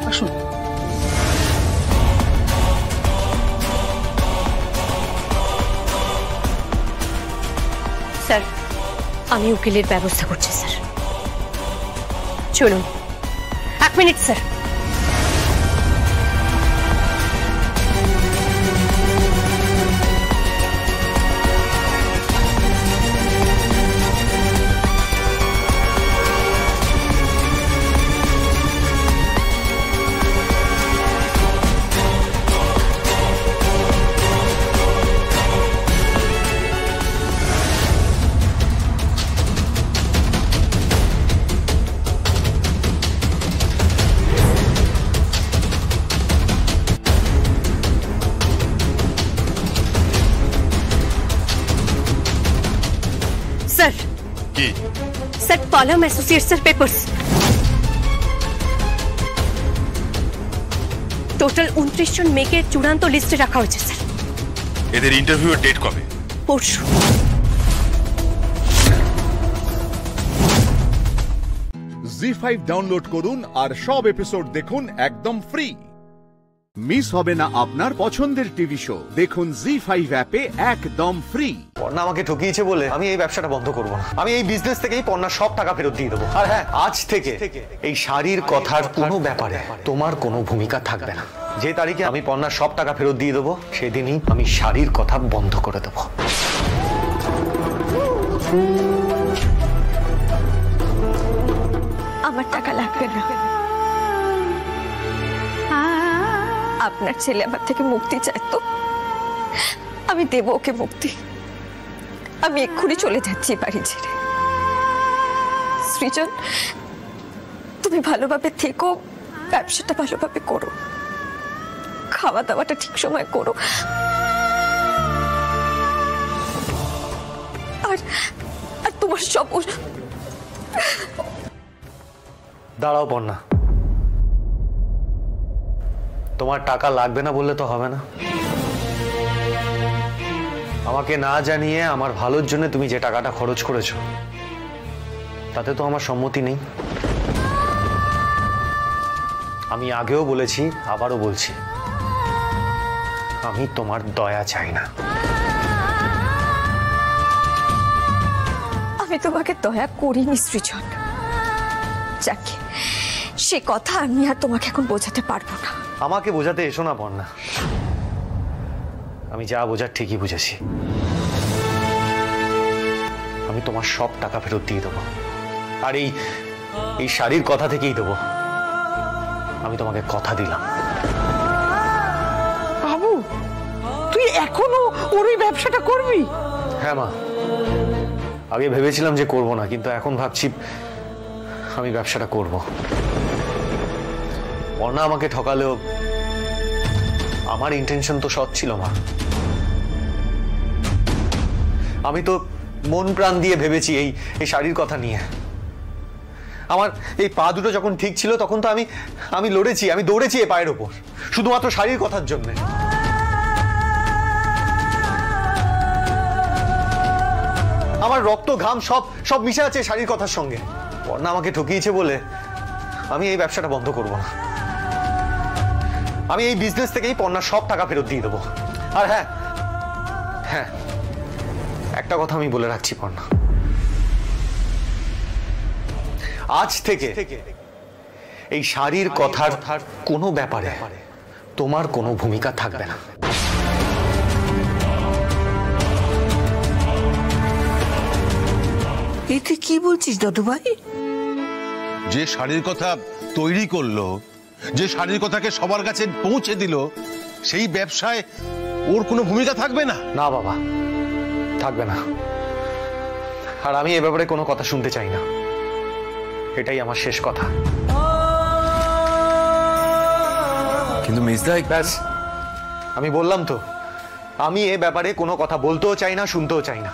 আসুন। স্যার, আমি উকিলের ব্যবস্থা করছি স্যার। চলুন। 1 মিনিট স্যার। স্যার, কি? স্যার, পালাম অ্যাসোসিয়েটসের পেপারস। টোটাল 29 জন মেয়েকে চূড়ান্ত লিস্টে রাখা হয়েছে স্যার। এদের ইন্টারভিউয়ের ডেট কবে? পরশু। জি5 ডাউনলোড করুন আর সব এপিসোড দেখুন একদম ফ্রি। মিস হবে না আপনার পছন্দের টিভি শো। দেখুন জি5 অ্যাপে একদম ফ্রি। পর্ণা আমাকে ঠকিয়েছে বলে আমি এই ব্যবসাটা বন্ধ করব না। আমি এই বিজনেস থেকেই পর্ণার সব টাকা ফেরত দিয়ে দেবো। আর হ্যাঁ, আজ থেকে এই শাড়ির কথার কোনো ব্যাপারে তোমার কোনো ভূমিকা থাকবে না। যে তারিখে আমি পর্ণার সব টাকা ফেরত দিয়ে দেবো, সেদিনই আমি শাড়ির কথা বন্ধ করে দেবো। আমার টাকা লাগবে না। আপনার ছেলে আমার থেকে মুক্তি চায়, তো আমি দেব ওকে মুক্তি। আমি এক্ষুনি চলে যাচ্ছি বাড়ি ছেড়ে। সৃজন, তুমি ভালোভাবে থেকো, ব্যবসাটা ভালোভাবে করো, খাওয়া দাওয়াটা ঠিক সময় করো। আর আর তোমার সব দাঁড়াও পর্ণা, তোমার টাকা লাগবে না বললে তো হবে না। আমাকে না জানিয়ে আমার ভালোর জন্য তুমি যে টাকাটা খরচ করেছো, তাতে তো আমার সম্মতি নেই। আমি আগেও বলেছি, আবারও বলছি, আমি তোমার দয়া চাই না। আমি তোমাকে দয়া করিনি সৃজন। যাকে সে কথা আমি আর তোমাকে এখন বোঝাতে পারবো না। আমাকে বোঝাতে এসো না পর্ণা, আমি যা বোঝার ঠিকই বুঝেছি। আমি তোমার সব টাকা ফেরত দিয়ে দেবো, আর এই শাড়ির কথা থেকেই দেবো। আমি তোমাকে কথা দিলাম। বাবু, তুই এখনো ওর ওই ব্যবসাটা করবি? হ্যাঁ মা, আগে ভেবেছিলাম যে করব না, কিন্তু এখন ভাবছি আমি ব্যবসাটা করব। অর্ণা আমাকে ঠকালেও আমার ইন্টেনশন তো সৎ ছিল মা। আমি তো মন প্রাণ দিয়ে ভেবেছি এই শাড়ির কথা নিয়ে। আমার এই পা দুটো যখন ঠিক ছিল তখন তো আমি লড়েছি, আমি দৌড়েছি এই পায়ের ওপর শুধুমাত্র শাড়ির কথার জন্য। আমার রক্ত ঘাম সব মিশে আছে শাড়ির কথার সঙ্গে। অর্ণা আমাকে ঠকিয়েছে বলে আমি এই ব্যবসাটা বন্ধ করব না। আমি এই বিজনেস থেকেই পর্ণার সব টাকা ফেরত দিয়ে দেবো। আর হ্যাঁ হ্যাঁ, একটা কথা আমি বলে রাখছি পর্ণা, আজ থেকে এই শাড়ির কথার কোনো ব্যাপারে তোমার কোনো ভূমিকা থাকবে না। এতে কি বলছিস দাদু ভাই? যে শাড়ির কথা তৈরি করলো, যে শাড়ির কথাকে সবার কাছে পৌঁছে দিল, সেই ব্যবসায় ওর কোনো ভূমিকা থাকবে না? না বাবা, থাকবে না। আর আমি এ ব্যাপারে কোনো কথা শুনতে চাই না। এটাই আমার শেষ কথা। কিন্তু মিসদা, ব্যাস, আমি বললাম তো, আমি এ ব্যাপারে কোনো কথা বলতেও চাই না, শুনতেও চাই না।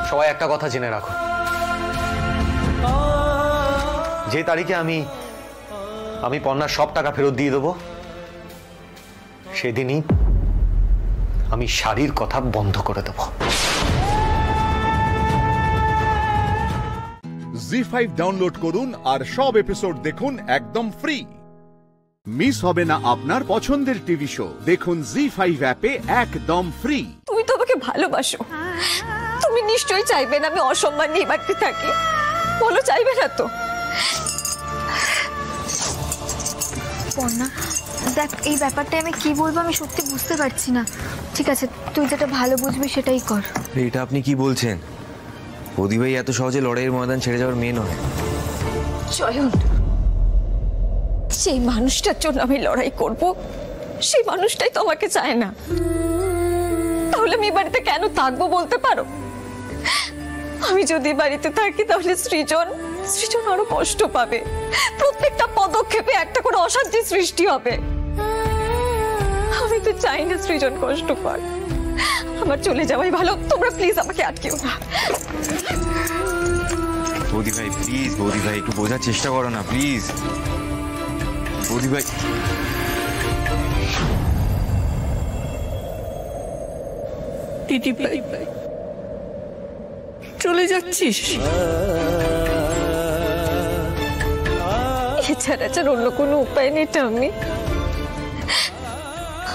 সবাই একটা কথা জেনে রাখো, যে তারিখে আমি পর্ণার সব টাকা ফেরত দিয়ে দেবো, সেদিনই আমি শাড়ির কথা বন্ধ করে দেব। জি5 ডাউনলোড করুন আর সব এপিসোড দেখুন একদম ফ্রি। মিস হবে না আপনার পছন্দের টিভি শো। দেখুন জি5 অ্যাপে একদম ফ্রি। তুমি তো আমাকে ভালোবাসো, তুমি নিশ্চয়ই চাইবে না আমি অসম্মান নিয়ে বাড়তে থাকি। বলো, চাইবে না তো? পর্ণা দেখ, এই ব্যাপারটা আমি কি বলবো আমি সত্যি বুঝতে পারছি না। ঠিক আছে, তুই যেটা ভালো বুঝবি সেটাই কর। এটা আপনি কি বলছেন? বৌদি ভাই এত সহজে লড়াইয়ের ময়দান ছেড়ে যাওয়ার মেয়ে নয়। জয়ন, সেই মানুষটার জন্য আমি লড়াই করব, সেই মানুষটাই তো আমাকে চায় না। তাহলে আমি বাড়িতে কেন থাকবো বলতে পারো? আমি যদি বাড়িতে থাকি তাহলে সৃজন আরো কষ্ট পাবে। প্রত্যেকটা পদক্ষেপে একটা করে অশান্তি সৃষ্টি হবে। আমি তো চাই না সৃজন কষ্ট পাক। আমার চলে যাওয়াই ভালো। তোমরা প্লিজ আমাকে আটকেও না। বৌদি ভাই প্লিজ, বৌদি ভাই একটু বোঝার চেষ্টা করো না প্লিজ। বৌদি ভাই, দিদি ভাই চলে যাচ্ছিস? এছাড়া অন্য কোনো উপায় নেই টামি।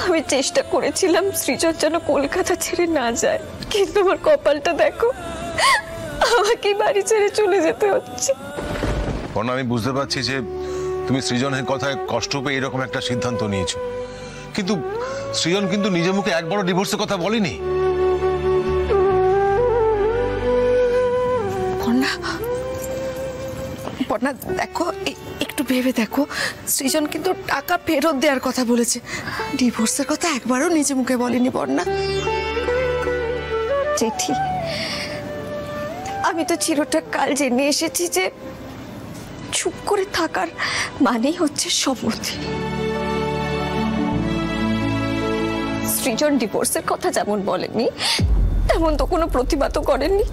আমি চেষ্টা করেছিলাম সৃজন যেন কলকাতা ছেড়ে না যায়, কিন্তু আমার কপালটা দেখো, আমাকে বাড়ি ছেড়ে চলে যেতে হচ্ছে। পর্ণা, আমি বুঝতে পারছি যে তুমি সৃজনের কথায় কষ্ট পেয়ে এরকম একটা সিদ্ধান্ত নিয়েছো, কিন্তু সৃজন কিন্তু নিজের মুখে একবারও ডিভোর্সের কথা বলেনি। পর্ণা দেখো, একটু ভেবে দেখো, সৃজন কিন্তু টাকা ফেরত দেওয়ার কথা বলেছে, ডিভোর্সের কথা একবারও নিজে মুখে বলেনি। পর্ণা, জেঠি, আমি তো চিরটা কাল জেনে এসেছি যে চুপ করে থাকার মানেই হচ্ছে সম্মতি। সৃজন ডিভোর্সের কথা যেমন বলেনি, তেমন তো কোনো প্রতিবাদও করেননি।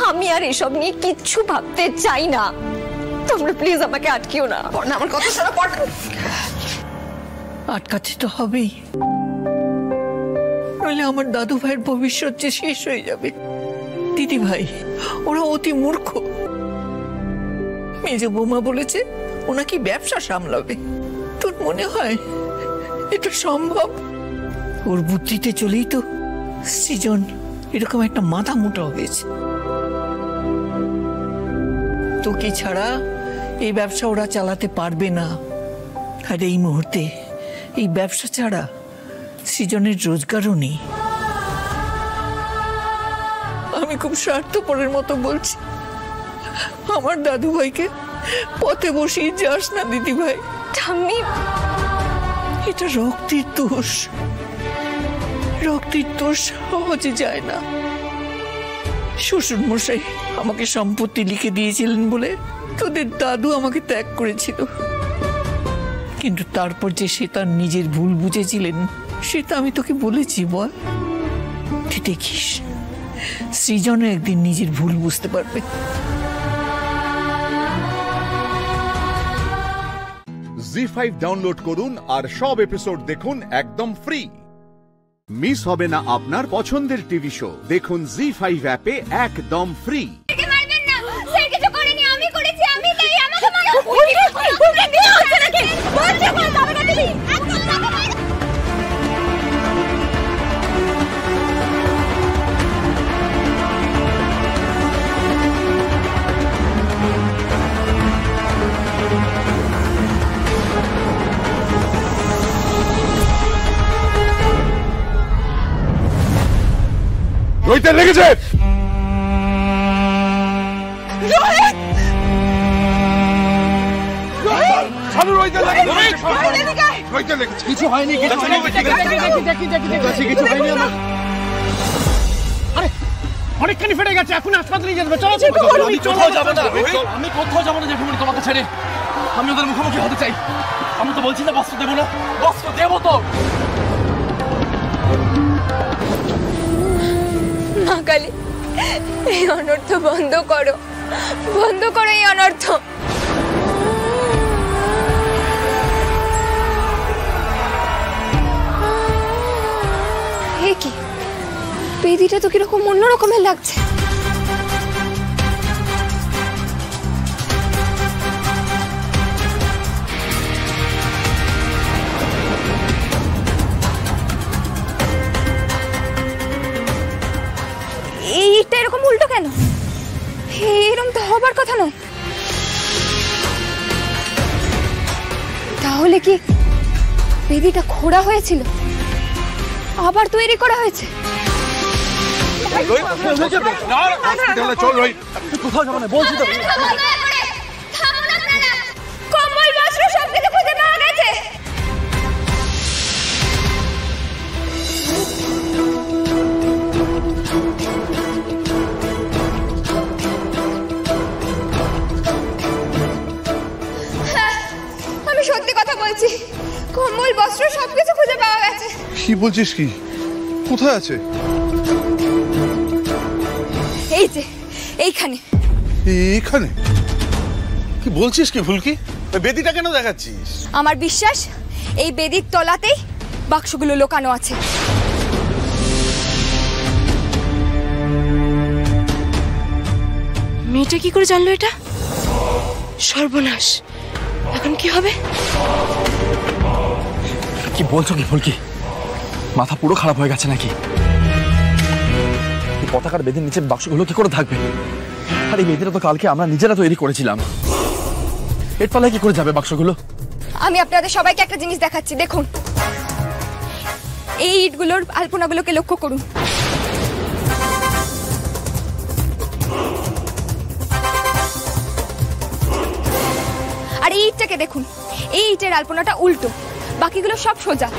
আমি আর এসব নিয়ে কিচ্ছু ভাবতে চাই না। তোমরা প্লিজ আমাকে আটকিও না। আমার কথা শোনো। আটকাতে তো হবেই, নইলে আমার দাদু ভাইয়ের ভবিষ্যৎ যে শেষ হয়ে যাবে। দিদি ভাই ওরা অতি মূর্খ। মেজো বৌমা বলেছে ও নাকি ব্যবসা সামলাবে। তোর মনে হয় এটা সম্ভব? ওর বুদ্ধিতে চলেই তো সৃজন এরকম একটা মাথা মোটা হয়েছে। তোকে ছাড়া এই ব্যবসা ওরা চালাতে পারবে না। আর এই মুহূর্তে এই ব্যবসা ছাড়া সৃজনের রোজগারও নেই। আমি খুব স্বার্থপরের মতো বলছি, আমার দাদু ভাইকে পথে বসিয়ে যাস না দিদি ভাই। আমি এটা রক্তের দোষ। রক্তির তো সহজে যায় না। শ্বশুর মশাই আমাকে সম্পত্তি লিখে দিয়েছিলেন বলে তোদের দাদু আমাকে ত্যাগ করেছিল, কিন্তু তারপর যে সে তার নিজের ভুল বুঝেছিলেন সেটা আমি তোকে বলেছি। বল, তুই দেখিস সৃজনও একদিন নিজের ভুল বুঝতে পারবে। জি5 ডাউনলোড করুন আর সব এপিসোড দেখুন একদম ফ্রি। মিস হবে না আপনার পছন্দের টিভি শো। দেখুন জি5 অ্যাপে একদম ফ্রি। রোহিতের লেগেছে। কিছু হয়নি, অনেকখানি ফেটে গেছে, এখন হাসপাতালে যেতে হবে। চলো। আমি কোথাও যাবো না, আমি কোথাও যাবো না জেঠুমনি, তোমাকে ছেড়ে। আমি ওদের মুখোমুখি হতে চাই। আমি তো বলছি না বস্ত্র দেবো না, বস্ত্র দেবো তো। মা কালী, এই অনর্থ বন্ধ করো, বন্ধ করো এই অনর্থ। কি বেদিটা তো কিরকম অন্যরকমের লাগছে। এই ইটটা এরকম উল্টো কেন? এরকম তো হবার কথা নয়। তাহলে কি বেদিটা খোঁড়া হয়েছিল, আবার তৈরি করা হয়েছে? কোথাও যাবো না বলছি তো। কম্বল বস্ত্র সবকিছু খুঁজে পাওয়া গেছে। আমি সত্যি কথা বলছি, কম্বল বস্ত্র সবকিছু খুঁজে পাওয়া গেছে। কি বলছিস? কি কোথায় আছে? এই যে এইখানে। এইখানে? কি বলছিস কি ফুলকি? বেদিটা কেন দেখাচ্ছিস? আমার বিশ্বাস এই বেদির তলাতেই বাক্সগুলো লুকানো আছে। মেয়েটা কি করে জানলো এটা? সর্বনাশ, এখন কি হবে? কি বলছো কি ফুলকি? মাথা পুরো খারাপ হয়ে গেছে নাকি? এই পতাকার বেদির নিচে বাক্সগুলো কি করে থাকবে? আর এই বেদিটা তো কালকে আমরা নিজেরা তৈরি করেছিলাম, এর তলায় কি করে যাবে বাক্সগুলো? আমি আপনাদের সবাইকে একটা জিনিস দেখাচ্ছি, দেখুন। এই ইটগুলোর আলপনাগুলোকে লক্ষ্য করুন। আর এই ইটটাকে দেখুন, এই ইটের আলপনাটা উল্টো, বাকিগুলো সব সোজা।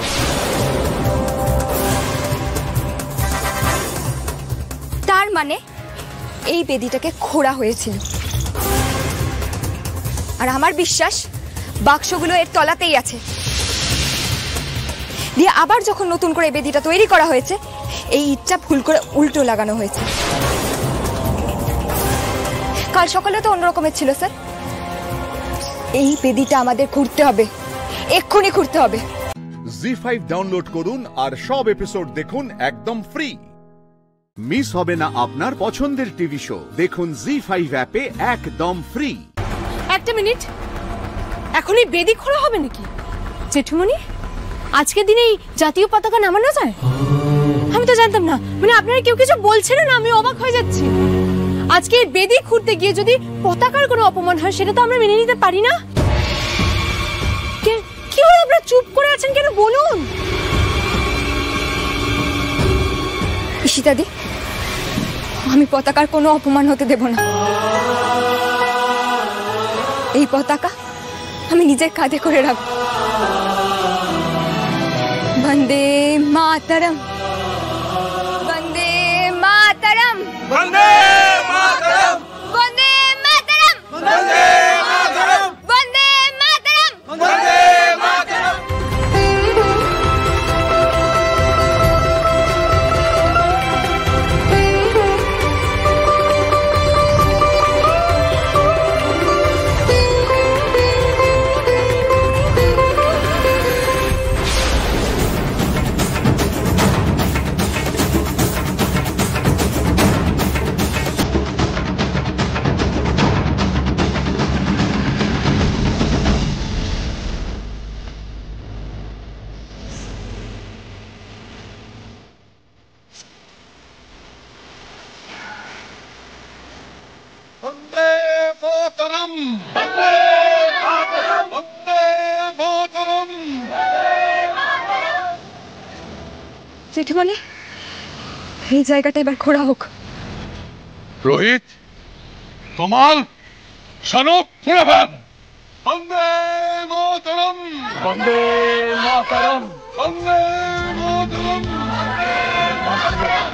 তার মানে এই বেদিটাকে খোঁড়া হয়েছিল। আর আমার বিশ্বাস বাক্সগুলো এর তলাতেই আছে। দিয়ে আবার যখন নতুন করে বেদিটা তৈরি করা হয়েছে, এই ইটটা ভুল করে উল্টো লাগানো হয়েছে। কাল সকালে তো অন্যরকমের ছিল স্যার। এই বেদিটা আমাদের খুঁড়তে হবে, এক্ষুনি খুঁড়তে হবে। জি5 ডাউনলোড করুন আর সব এপিসোড দেখুন একদম ফ্রি। মিস হবে না আপনার পছন্দের টিভি শো। দেখুন জি5 অ্যাপে একদম ফ্রি। একটা মিনিট, এখনই বেদি খোলা হবে নাকি? জেঠুমনি, আজকের দিনেই জাতীয় পতাকা নামানো যায়? আমি তো জানতাম না। মানে আপনারা কেউ কিছু বলছেন না, আমি অবাক হয়ে যাচ্ছি। আজকে বেদি খুঁড়তে গিয়ে যদি পতাকার কোনো অপমান হয়, সেটা তো আমরা মেনে নিতে পারি না। কি হলো, আপনারা চুপ করে আছেন কেন? বলুন। ঈশিতাদি, আমি পতাকার কোনো অপমান হতে দেব না। এই পতাকা আমি নিজের কাঁধে করে রাখব। বন্দে মাতরম, মাতরম বন্দে মাতরম বন্দে মাতরম। জেঠিমণি, এই জায়গাটা এবার ঘোরা হোক। রোহিত, তোমাল, শানক, পুরো ফেল। বন্দে মাতরম বন্দে মাতরম বন্দে মাতরম।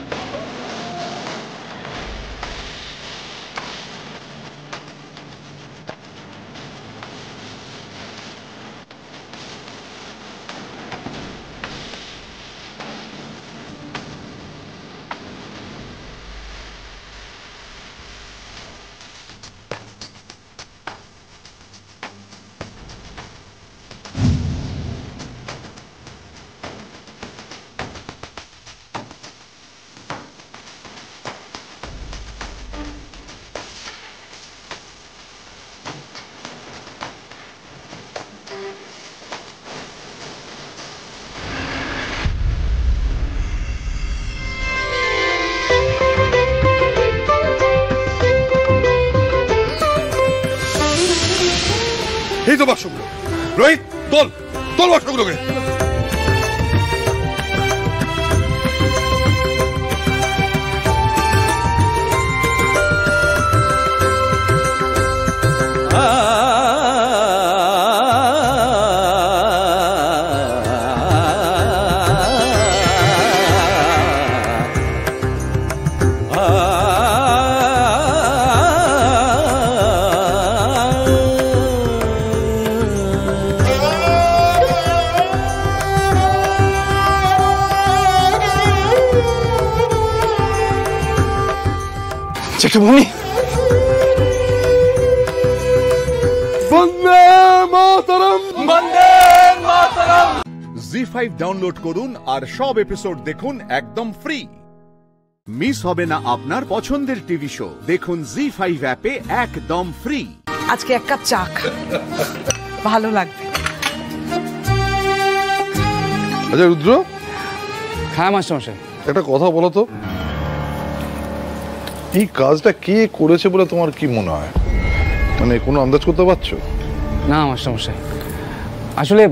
এই তো বাক্সগুলো। রোহিত, তোল তোল বাক্সগুলোকে। জেঠুমণি, বন্দে মাতরম বন্দে মাতরম। জি5 ডাউনলোড করুন আর সব এপিসোড দেখুন একদম ফ্রি। মিস হবে না আপনার পছন্দের টিভি শো। দেখুন জি5 অ্যাপে একদম ফ্রি। আজকে এক কাপ চা খা, ভালো লাগবে। আচ্ছা রুদ্র। হ্যাঁ মাস্টারমশাই। একটা কথা বলো তো, এই কাজটা কে করেছে বলে তোমার কি মনে হয়? মানে কোনো আন্দাজ করতে পারছো? না মাস্টারমশাই, আসলে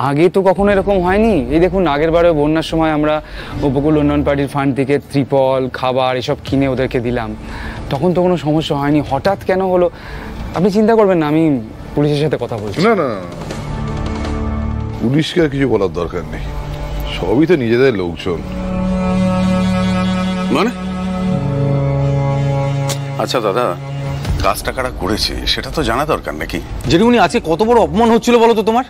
আগে তো কখনো এরকম হয়নি। এই দেখুন, আগের বারে বন্যার সময় আমরা উপকূল উন্নয়ন পার্টির ফান্ড থেকে ত্রিপল, খাবার এসব কিনে ওদেরকে দিলাম, তখন তো কোনো সমস্যা হয়নি। হঠাৎ কেন হলো? আপনি চিন্তা করবেন না, আমি পুলিশের সাথে কথা বলছি। না না, পুলিশকে আর কিছু বলার দরকার নেই, সবই তো নিজেদের লোকজন। মানে আচ্ছা দাদা, কাজটা কারা করেছে সেটা তো জানা দরকার নাকি? জেঠুমণি, আজকে কত বড় অপমান হচ্ছিল বলো তো তোমার?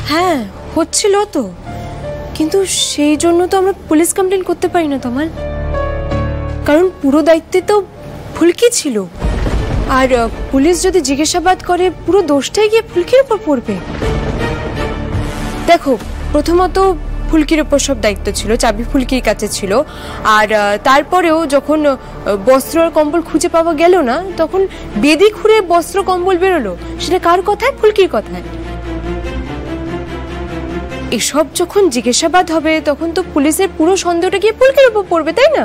হ্যাঁ হচ্ছিল তো, কিন্তু সেই জন্য তো আমরা পুলিশ কমপ্লেন করতে পারি না তোমার, কারণ পুরো দায়িত্বে তো ফুলকি ছিল। আর পুলিশ যদি জিজ্ঞাসাবাদ করে, পুরো দোষটাই গিয়ে ফুলকির উপর পড়বে। দেখো, প্রথমত ফুলকির উপর সব দায়িত্ব ছিল, চাবি ফুলকির কাছে ছিল। আর তারপরেও যখন বস্ত্র আর কম্বল খুঁজে পাওয়া গেল না, তখন বেদি খুঁড়ে বস্ত্র কম্বল বেরোলো, সেটা কার কথায়? ফুলকির কথায়। এসব যখন জিজ্ঞাসাবাদ হবে, তখন তো পুলিশের পুরো সন্দেহটা গিয়ে ফুলকির উপর পড়বে, তাই না?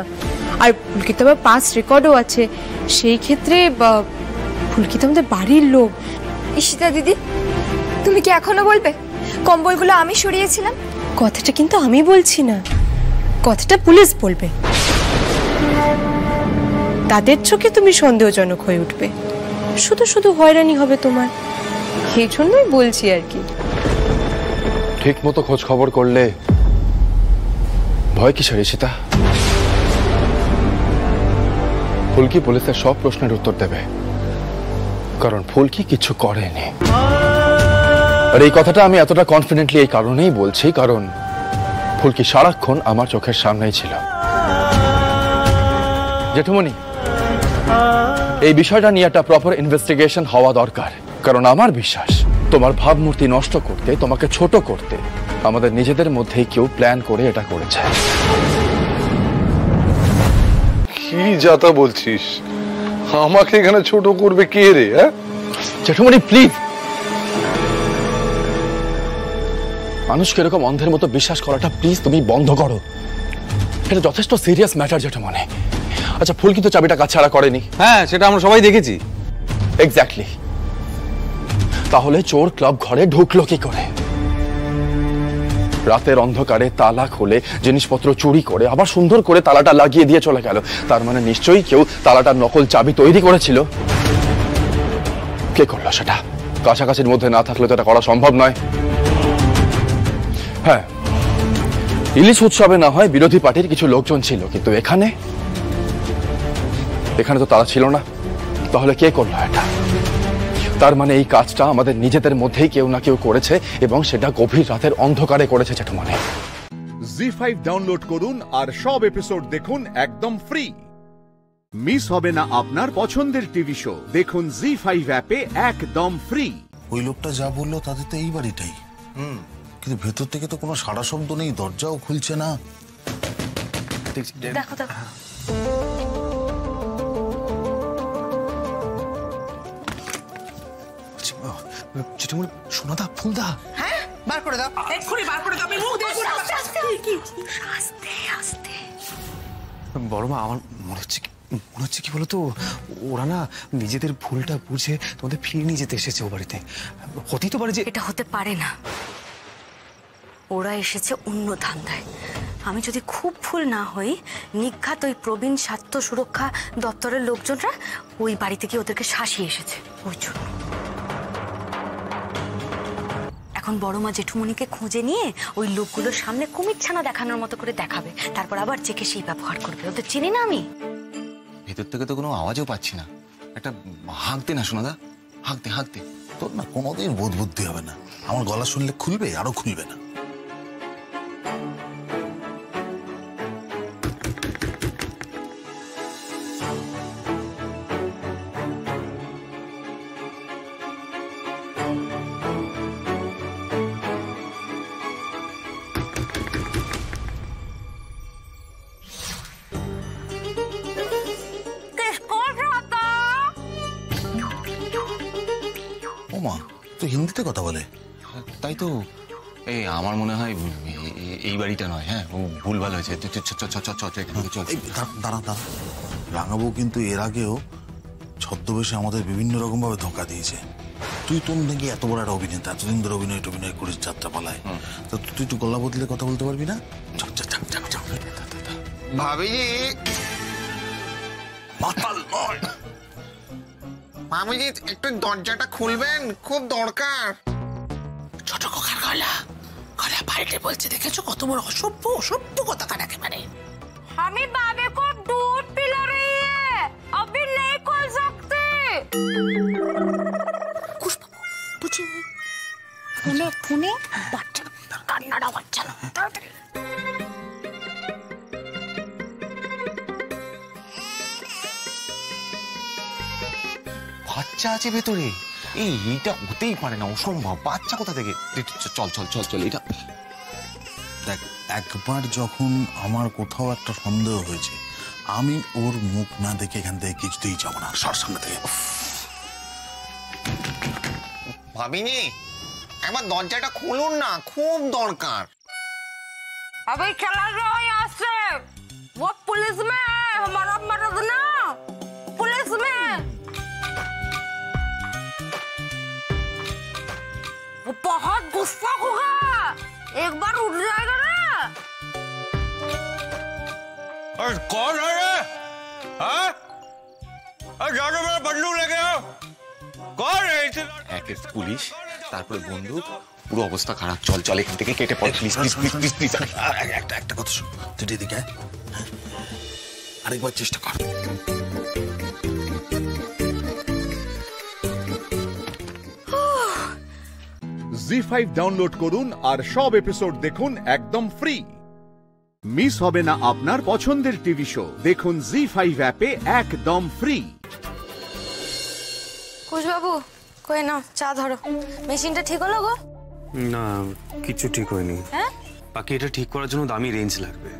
আর ফুলকি তো আবার পাস রেকর্ডও আছে, সেই ক্ষেত্রে ফুলকি তো আমাদের বাড়ির লোক। ঈশিতা দিদি, তুমি কি এখনো বলবে কম্বলগুলো আমি সরিয়েছিলাম? কথাটা কিন্তু আমি বলছি না, কথাটা পুলিশ বলবে। তাদের চোখে তুমি সন্দেহজনক হয়ে উঠবে, শুধু শুধু হয়রানি হবে তোমার, এই জন্যই বলছি আর কি। ঠিক মতো খোঁজ খবর করলে ভয় কিসের ঈশিতা? ফুলকি পুলিশের সব প্রশ্নের উত্তর দেবে, কারণ ফুলকি কিছু করেনি। আর এই কথাটা আমি এতটা কনফিডেন্টলি এই কারণেই বলছি, কারণ ফুলকি সারাক্ষণ আমার চোখের সামনেই ছিল। জেঠুমণি, এই বিষয়টা নিয়ে একটা প্রপার ইনভেস্টিগেশন হওয়া দরকার, কারণ আমার বিশ্বাস তোমার ভাবমূর্তি নষ্ট করতে, তোমাকে ছোট করতে আমাদের নিজেদের মধ্যেই কেউ প্ল্যান করে এটা করেছে। কি যাতা বলছিস? আমাকে এখানে ছোট করবে কে রে? হ্যাঁ জেঠুমণি প্লিজ, মানুষকে এরকম অন্ধের মতো বিশ্বাস করাটা প্লিজ তুমি বন্ধ করো। এটা যথেষ্ট সিরিয়াস ম্যাটার জেঠুমণি। আচ্ছা ফুলকি তো চাবিটা কাছছাড়া করেনি। হ্যাঁ, সেটা আমরা সবাই দেখেছি। এক্স্যাক্টলি। তাহলে চোর ক্লাব ঘরে ঢুকলো কি করে? রাতের অন্ধকারে তালা খুলে জিনিসপত্র চুরি করে আবার সুন্দর করে তালাটা লাগিয়ে দিয়ে চলে গেল। তার মানে নিশ্চয়ই কেউ তালাটার নকল চাবি তৈরি করেছিল। কে করলো সেটা? কাছাকাছির মধ্যে না থাকলে তো এটা করা সম্ভব নয়। হ্যাঁ, ইলিশ উৎসবে না হয় বিরোধী পার্টির কিছু লোকজন ছিল, কিন্তু এখানে তো তারা ছিল না। তাহলে কে করলো এটা? তার মানে এই কাজটা আমাদের নিজেদের মধ্যেই কেউ না কেউ করেছে, এবং সেটা গভীর রাতের অন্ধকারে করেছে জেঠুমনি। জি5 ডাউনলোড করুন আর সব এপিসোড দেখুন একদম ফ্রি। মিস হবে না আপনার পছন্দের টিভি শো। দেখুন জি5 অ্যাপে একদম ফ্রি। ওই লোকটা যা বললো তাতে তো এই বাড়িটাই। কিন্তু ভেতর থেকে তো কোনো সাড়া শব্দ নেই, দরজাও খুলছে না। দেখো দেখো, সোনাদা, ফুলদা, হ্যাঁ বার করে দাও, এক্ষুনি বার করে দাও। আমি মুখ দেখব না। আস্তে আস্তে। বড় মা, আমার মনে হচ্ছে কি বলতো, ওরা না নিজেদের ভুলটা বুঝে তোমাদের ফিরিয়ে নিয়ে যেতে এসেছে ও বাড়িতে। হতেই তো পারে যে এটা হতে পারে না। ওরা এসেছে অন্য ধান্দায়। আমি যদি খুব ভুল না হই, নিঘাত ওই প্রবীণ স্বাস্থ্য সুরক্ষা দপ্তরের লোকজনরা ওই বাড়িতে গিয়ে ওদেরকে শাসিয়ে এসেছে। ওই জন্য এখন বড় মা জেঠুমনিকে খুঁজে নিয়ে ওই লোকগুলোর সামনে কুমিরছানা দেখানোর মতো করে দেখাবে, তারপর আবার চেকে সেই ব্যবহার করবে। ওদের চিনি না আমি। ভেতর থেকে তো কোনো আওয়াজও পাচ্ছি না। একটা হাঁক দে না সোনাদা, হাঁক দে। তোর না কোনোদিন বোধ বুদ্ধি হবে না। আমার গলা শুনলে খুলবে, আরো খুলবে না। তো হিন্দিতে কথা বলে? তাই তো। এই আমার মনে হয় এই বাড়িটা নয়। হ্যাঁ, ও ভুলভাল হয়েছে। দাঁড়া, রাঙাবু কিন্তু এর আগেও ছদ্মবেশে আমাদের বিভিন্ন রকম ভাবে ধোঁকা দিয়েছে। তুই তো নাকি এত বড় একটা অভিনেতা, এতদিন ধরে অভিনয় করিস যাত্রা পালায়, তো তুই একটু গলা বদলে কথা বলতে পারবি না? ভাবিজি, মাতাল নয়। ভাবিজি একটু দরজাটা খুলবেন, খুব দরকার। ছোট খোকার গলা বাইরে বলছে, দেখেছো কত বড় অসভ্য কথা কান একেবারে। আমি बाबे को दूध पिला रही है, अभी नहीं खोल सकते। ফোনে বাচ্চা কান্নাটা বাচ্চা না। বাচ্চা আছে ভেতরে? এইটা হতেই পারে না, অসম্ভব। বাচ্চা কোথা থেকে? চল এটা দেখ, একবার যখন আমার কোথাও একটা সন্দেহ হয়েছে, আমি ওর মুখ না দেখে এখান থেকে কিছুতেই যাবো না। সর সামনে থেকে। ভাবিনি, একবার দরজাটা খুলুন না, খুব দরকার। अभी चला जाओ यहाँ से, वो पुलिस में है, हमारा मर्द ना पुलिस में। वो बहुत गुस्सा होगा, एक बार उठ जाएगा ना। अरे कौन है ये? हाँ? अरे जाओ मेरा बंदूक लेके आओ। कौन है इसे? एक पुलिस, তারপরে বন্দুক, পুরো অবস্থা খারাপ। চল এখান থেকে কেটে পড়, প্লিজ। একটা কথা শোন, তুই এদিকে আরেকবার চেষ্টা কর। জি5 ডাউনলোড করুন আর সব এপিসোড দেখুন একদম ফ্রি। মিস হবে না আপনার পছন্দের টিভি শো। দেখুন জি5 অ্যাপে একদম ফ্রি। কুশবাবু, কই না চা ধরো। মেশিনটা ঠিক হলো গো? না, কিছু ঠিক হয়নি। হ্যাঁ, বাকি এটা ঠিক করার জন্য দামি রেঞ্জ লাগবে,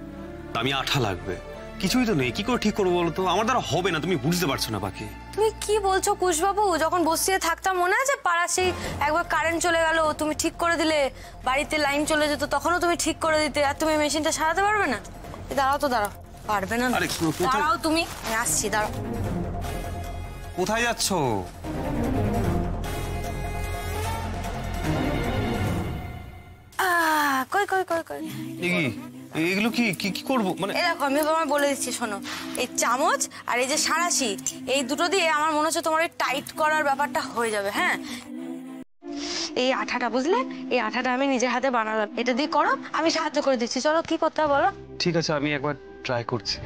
দামি আঠা লাগবে। কিছুই তো নেই, কি করে ঠিক করবো বলো তো? আমার দ্বারা হবে না, তুমি বুঝতে পারছো না। বাকি তুমি কি বলছো কুশবাবু? যখন বসিয়ে থাকতাম মনে আছে পাড়া সেই একবার কারেন্ট চলে গেল, তুমি ঠিক করে দিলে। বাড়িতে লাইন চলে যেত, তখনও তুমি ঠিক করে দিতে। আর তুমি মেশিনটা সারাতে পারবে না? দাঁড়াও তো, দাঁড়াও। পারবে না? দাঁড়াও তুমি, আমি আসছি, দাঁড়াও। কোথায় যাচ্ছ? কই কই কই কই এগুলো কি কি করবো মানে? এই দেখো, আমি তোমায় বলে দিচ্ছি, শোনো, এই চামচ আর এই যে সাঁড়াশি, এই দুটো দিয়ে আমার মনে হচ্ছে তোমার টাইট করার ব্যাপারটা হয়ে যাবে। হ্যাঁ, এই আঠাটা, বুঝলে, এই আঠাটা আমি নিজের হাতে বানালাম, এটা দিয়ে করো, আমি সাহায্য করে দিচ্ছি। চলো, কি করতে হবে বলো? ঠিক আছে, আমি একবার ট্রাই করছি।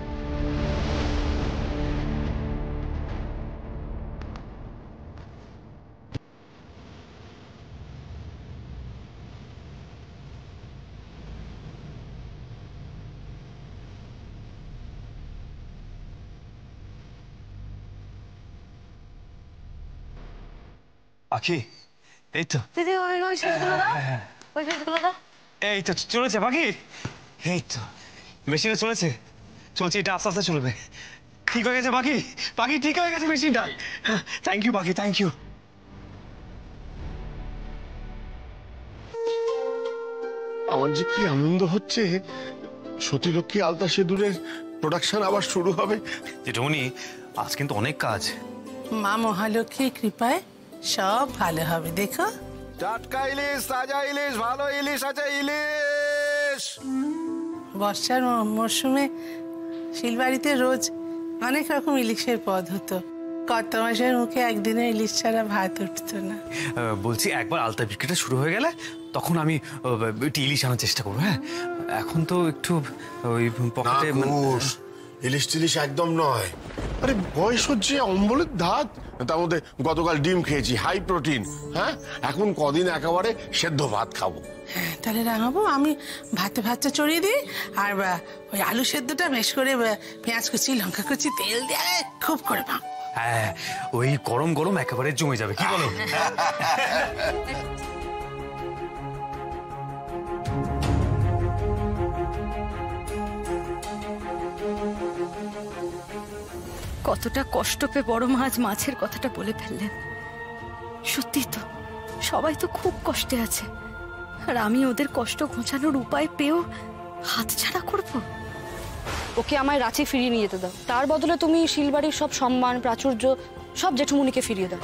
পাখি, এই তো দিদি, ওই সুইচগুলো দাও, ওই সুইচগুলো দাও। এই তো চলেছে পাখি, এই তো মেশিনে চলেছে, এটা আস্তে আস্তে চলবে। ঠিক হয়ে গেছে পাখি, পাখি ঠিক হয়ে গেছে মেশিনটা। থ্যাংক ইউ পাখি, থ্যাংক ইউ। আমার যে কি আনন্দ হচ্ছে, সতীলক্ষ্মী আলতা সিঁদুরের প্রোডাকশন আবার শুরু হবে। জেঠুমনি, আজ কিন্তু অনেক কাজ। মা মহালক্ষ্মীর কৃপায় সব ভালো হবে। দেখো, টাটকা ইলিশ, তাজা ইলিশ, ভালো ইলিশ আছে, ইলিশ। বর্ষার মরশুমে শিলবাড়িতে রোজ অনেক রকম ইলিশের পদ হতো। কত মাসের মুখে একদিনে ইলিশ ছাড়া ভাত উঠতো না। বলছি, একবার আলতা বিক্রিটা শুরু হয়ে গেলে তখন আমি ইলিশ আনার চেষ্টা করবো। হ্যাঁ, এখন তো একটু ওই পকেটে ইলিশ টিলিশ একদম নয়। আরে বয়স হচ্ছে, অম্বলের ধাত, তার মধ্যে গতকাল ডিম খেয়েছি, হাই প্রোটিন। হ্যাঁ, এখন কদিন একেবারে সেদ্ধ ভাত খাবো। হ্যাঁ, তাহলে রাঙাবো, আমি ভাতটা চড়িয়ে দিই, আর ওই আলু সেদ্ধটা বেশ করে পেঁয়াজ কুচি, লঙ্কা কুচি, তেল দিয়ে খুব করে পাও। হ্যাঁ, ওই গরম গরম একেবারে জমে যাবে, কি বলো? কতটা কষ্ট পেয়ে বড় মা আজ মাছের কথাটা বলে ফেললেন। সত্যি তো, সবাই তো খুব কষ্টে আছে, আর আমি ওদের কষ্ট ঘোচানোর উপায় পেয়েও হাতছাড়া করব? ওকে আমায় রাঁচি ফিরিয়ে নিয়ে যেতে দাও, তার বদলে তুমি শিলবাড়ির সব সম্মান প্রাচুর্য সব জেঠুমনিকে ফিরিয়ে দাও।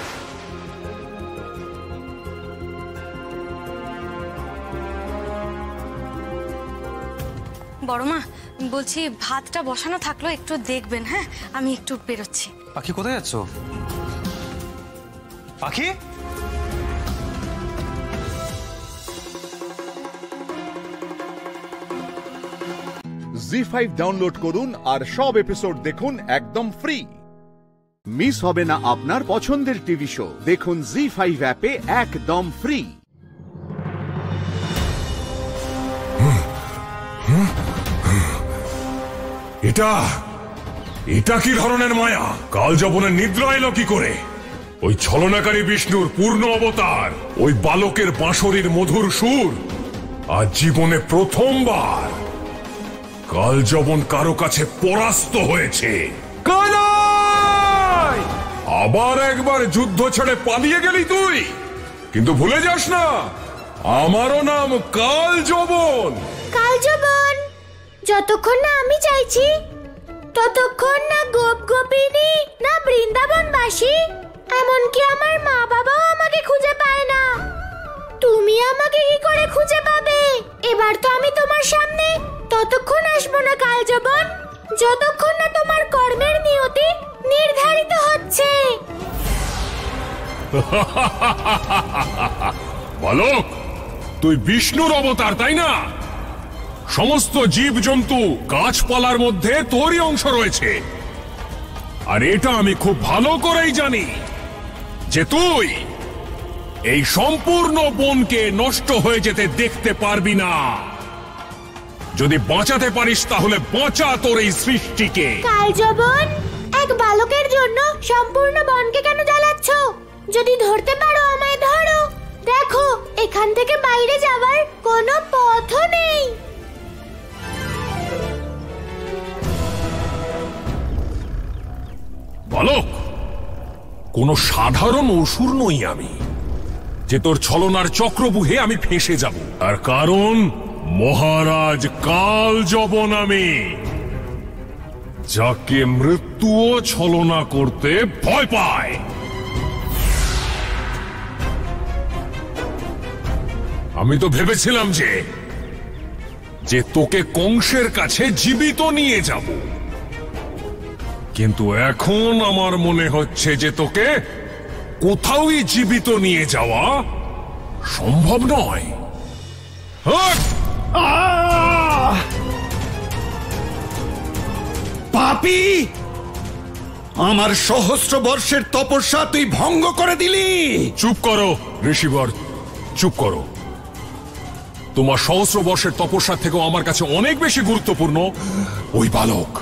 বড় মা, বলছি ভাতটা বসানো থাকলো, একটু দেখবেন। হ্যাঁ, আমি একটু বেরোচ্ছি। পাখি, কোথায় যাচ্ছ? পাখি, জি5 ডাউনলোড করুন আর সব এপিসোড দেখুন একদম ফ্রি। মিস হবে না আপনার পছন্দের টিভি শো, দেখুন জি5 অ্যাপে একদম ফ্রি। এটা কি ধরনের মায়া? কাল যবনের নিদ্রা এলো কি করে? ওই ছলনাকারী বিষ্ণুর পূর্ণ অবতার, ওই বালকের বাঁশরীর মধুর সুর, আজ জীবনে প্রথমবার কাল যবন কারো কাছে পরাস্ত হয়েছে। আবার একবার যুদ্ধ ছেড়ে পালিয়ে গেলি তুই, কিন্তু ভুলে যাস না, আমারও নাম কাল যবন। কাল যবন, যতক্ষণ না আমি চাইছি ততক্ষণ না গোপ গোপিনী, না বৃন্দাবনবাসী, এমনকি আমার মা বাবাও আমাকে খুঁজে পায় না। তুমি আমাকে কি করে খুঁজে পাবে? এবার তো আমি তোমার সামনে ততক্ষণ আসবো না কাল যবন, যতক্ষণ না তোমার কর্মের নিয়তি নির্ধারিত হচ্ছে। বালক, তুই বিষ্ণুর অবতার, তাই না? সমস্ত জীবজন্তু গাছপালার মধ্যে তোরই অংশ রয়েছে, আর এটা আমি খুব ভালো করেই জানি যে তুই এই সম্পূর্ণ বনকে নষ্ট হয়ে যেতে দেখতে পারবি না। যদি বাঁচাতে পারিস তাহলে বাঁচা তোর এই সৃষ্টিকে। কাল যবন, এক বালকের জন্য সম্পূর্ণ বনকে কেন জ্বালাচ্ছ? যদি ধরতে পারো আমায় ধরো, দেখো এখান থেকে বাইরে যাবার কোনো পথও নেই। বালক, কোনো সাধারণ অসুর নই আমি যে তোর ছলনার চক্রবুহে আমি ফেঁসে যাব। আর কারণ মহারাজ কাল যবন আমি, যাকে মৃত্যুও ছলনা করতে ভয় পায়। আমি তো ভেবেছিলাম যে তোকে কংসের কাছে জীবিত নিয়ে যাব, কিন্তু এখন আমার মনে হচ্ছে যে তোকে কোথাওই জীবিত নিয়ে যাওয়া সম্ভব নয়। পাপী, আমার সহস্র বর্ষের তপস্যা তুই ভঙ্গ করে দিলি। চুপ করো ঋষিবর, চুপ করো। তোমার সহস্র বর্ষের তপস্যা থেকেও আমার কাছে অনেক বেশি গুরুত্বপূর্ণ ওই বালক।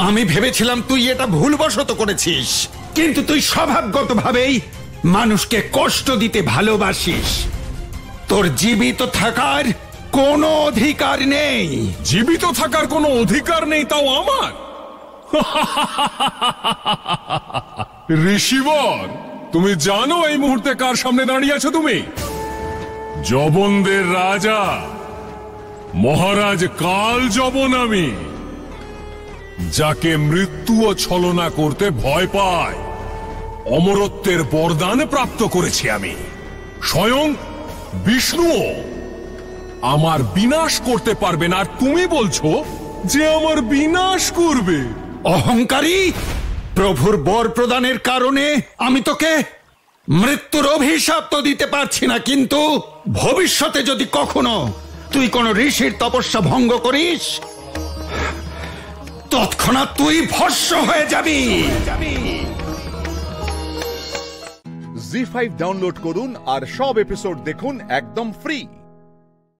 আমি ভেবেছিলাম তুই এটা ভুলবশত করেছিস, কিন্তু তুই স্বভাবগতভাবেই মানুষকে কষ্ট দিতে ভালোবাসিস। তোর জীবিত থাকার কোনো অধিকার নেই। জীবিত থাকার কোনো অধিকার নেই তাও আমার? ঋষিবর, তুমি জানো এই মুহূর্তে কার সামনে দাঁড়িয়ে আছো? তুমি যবনদের রাজা মহারাজ কাল যবন, আমি যাকে মৃত্যু ও ছলনা করতে ভয় পায়। অমরত্বের বরদান প্রাপ্ত করেছি আমি। স্বয়ং বিষ্ণুও আমার বিনাশ করতে পারবে না, আর তুমি বলছো যে আমার বিনাশ করবে। অহংকারী! প্রভুর বর প্রদানের কারণে আমি তোকে মৃত্যুর অভিশাপ তো দিতে পারছি না, কিন্তু ভবিষ্যতে যদি কখনো তুই কোনো ঋষির তপস্যা ভঙ্গ করিস, তৎক্ষণাৎ তুই ভস্ম হয়ে যাবি। জি5 ডাউনলোড করুন আর সব এপিসোড দেখুন একদম ফ্রি।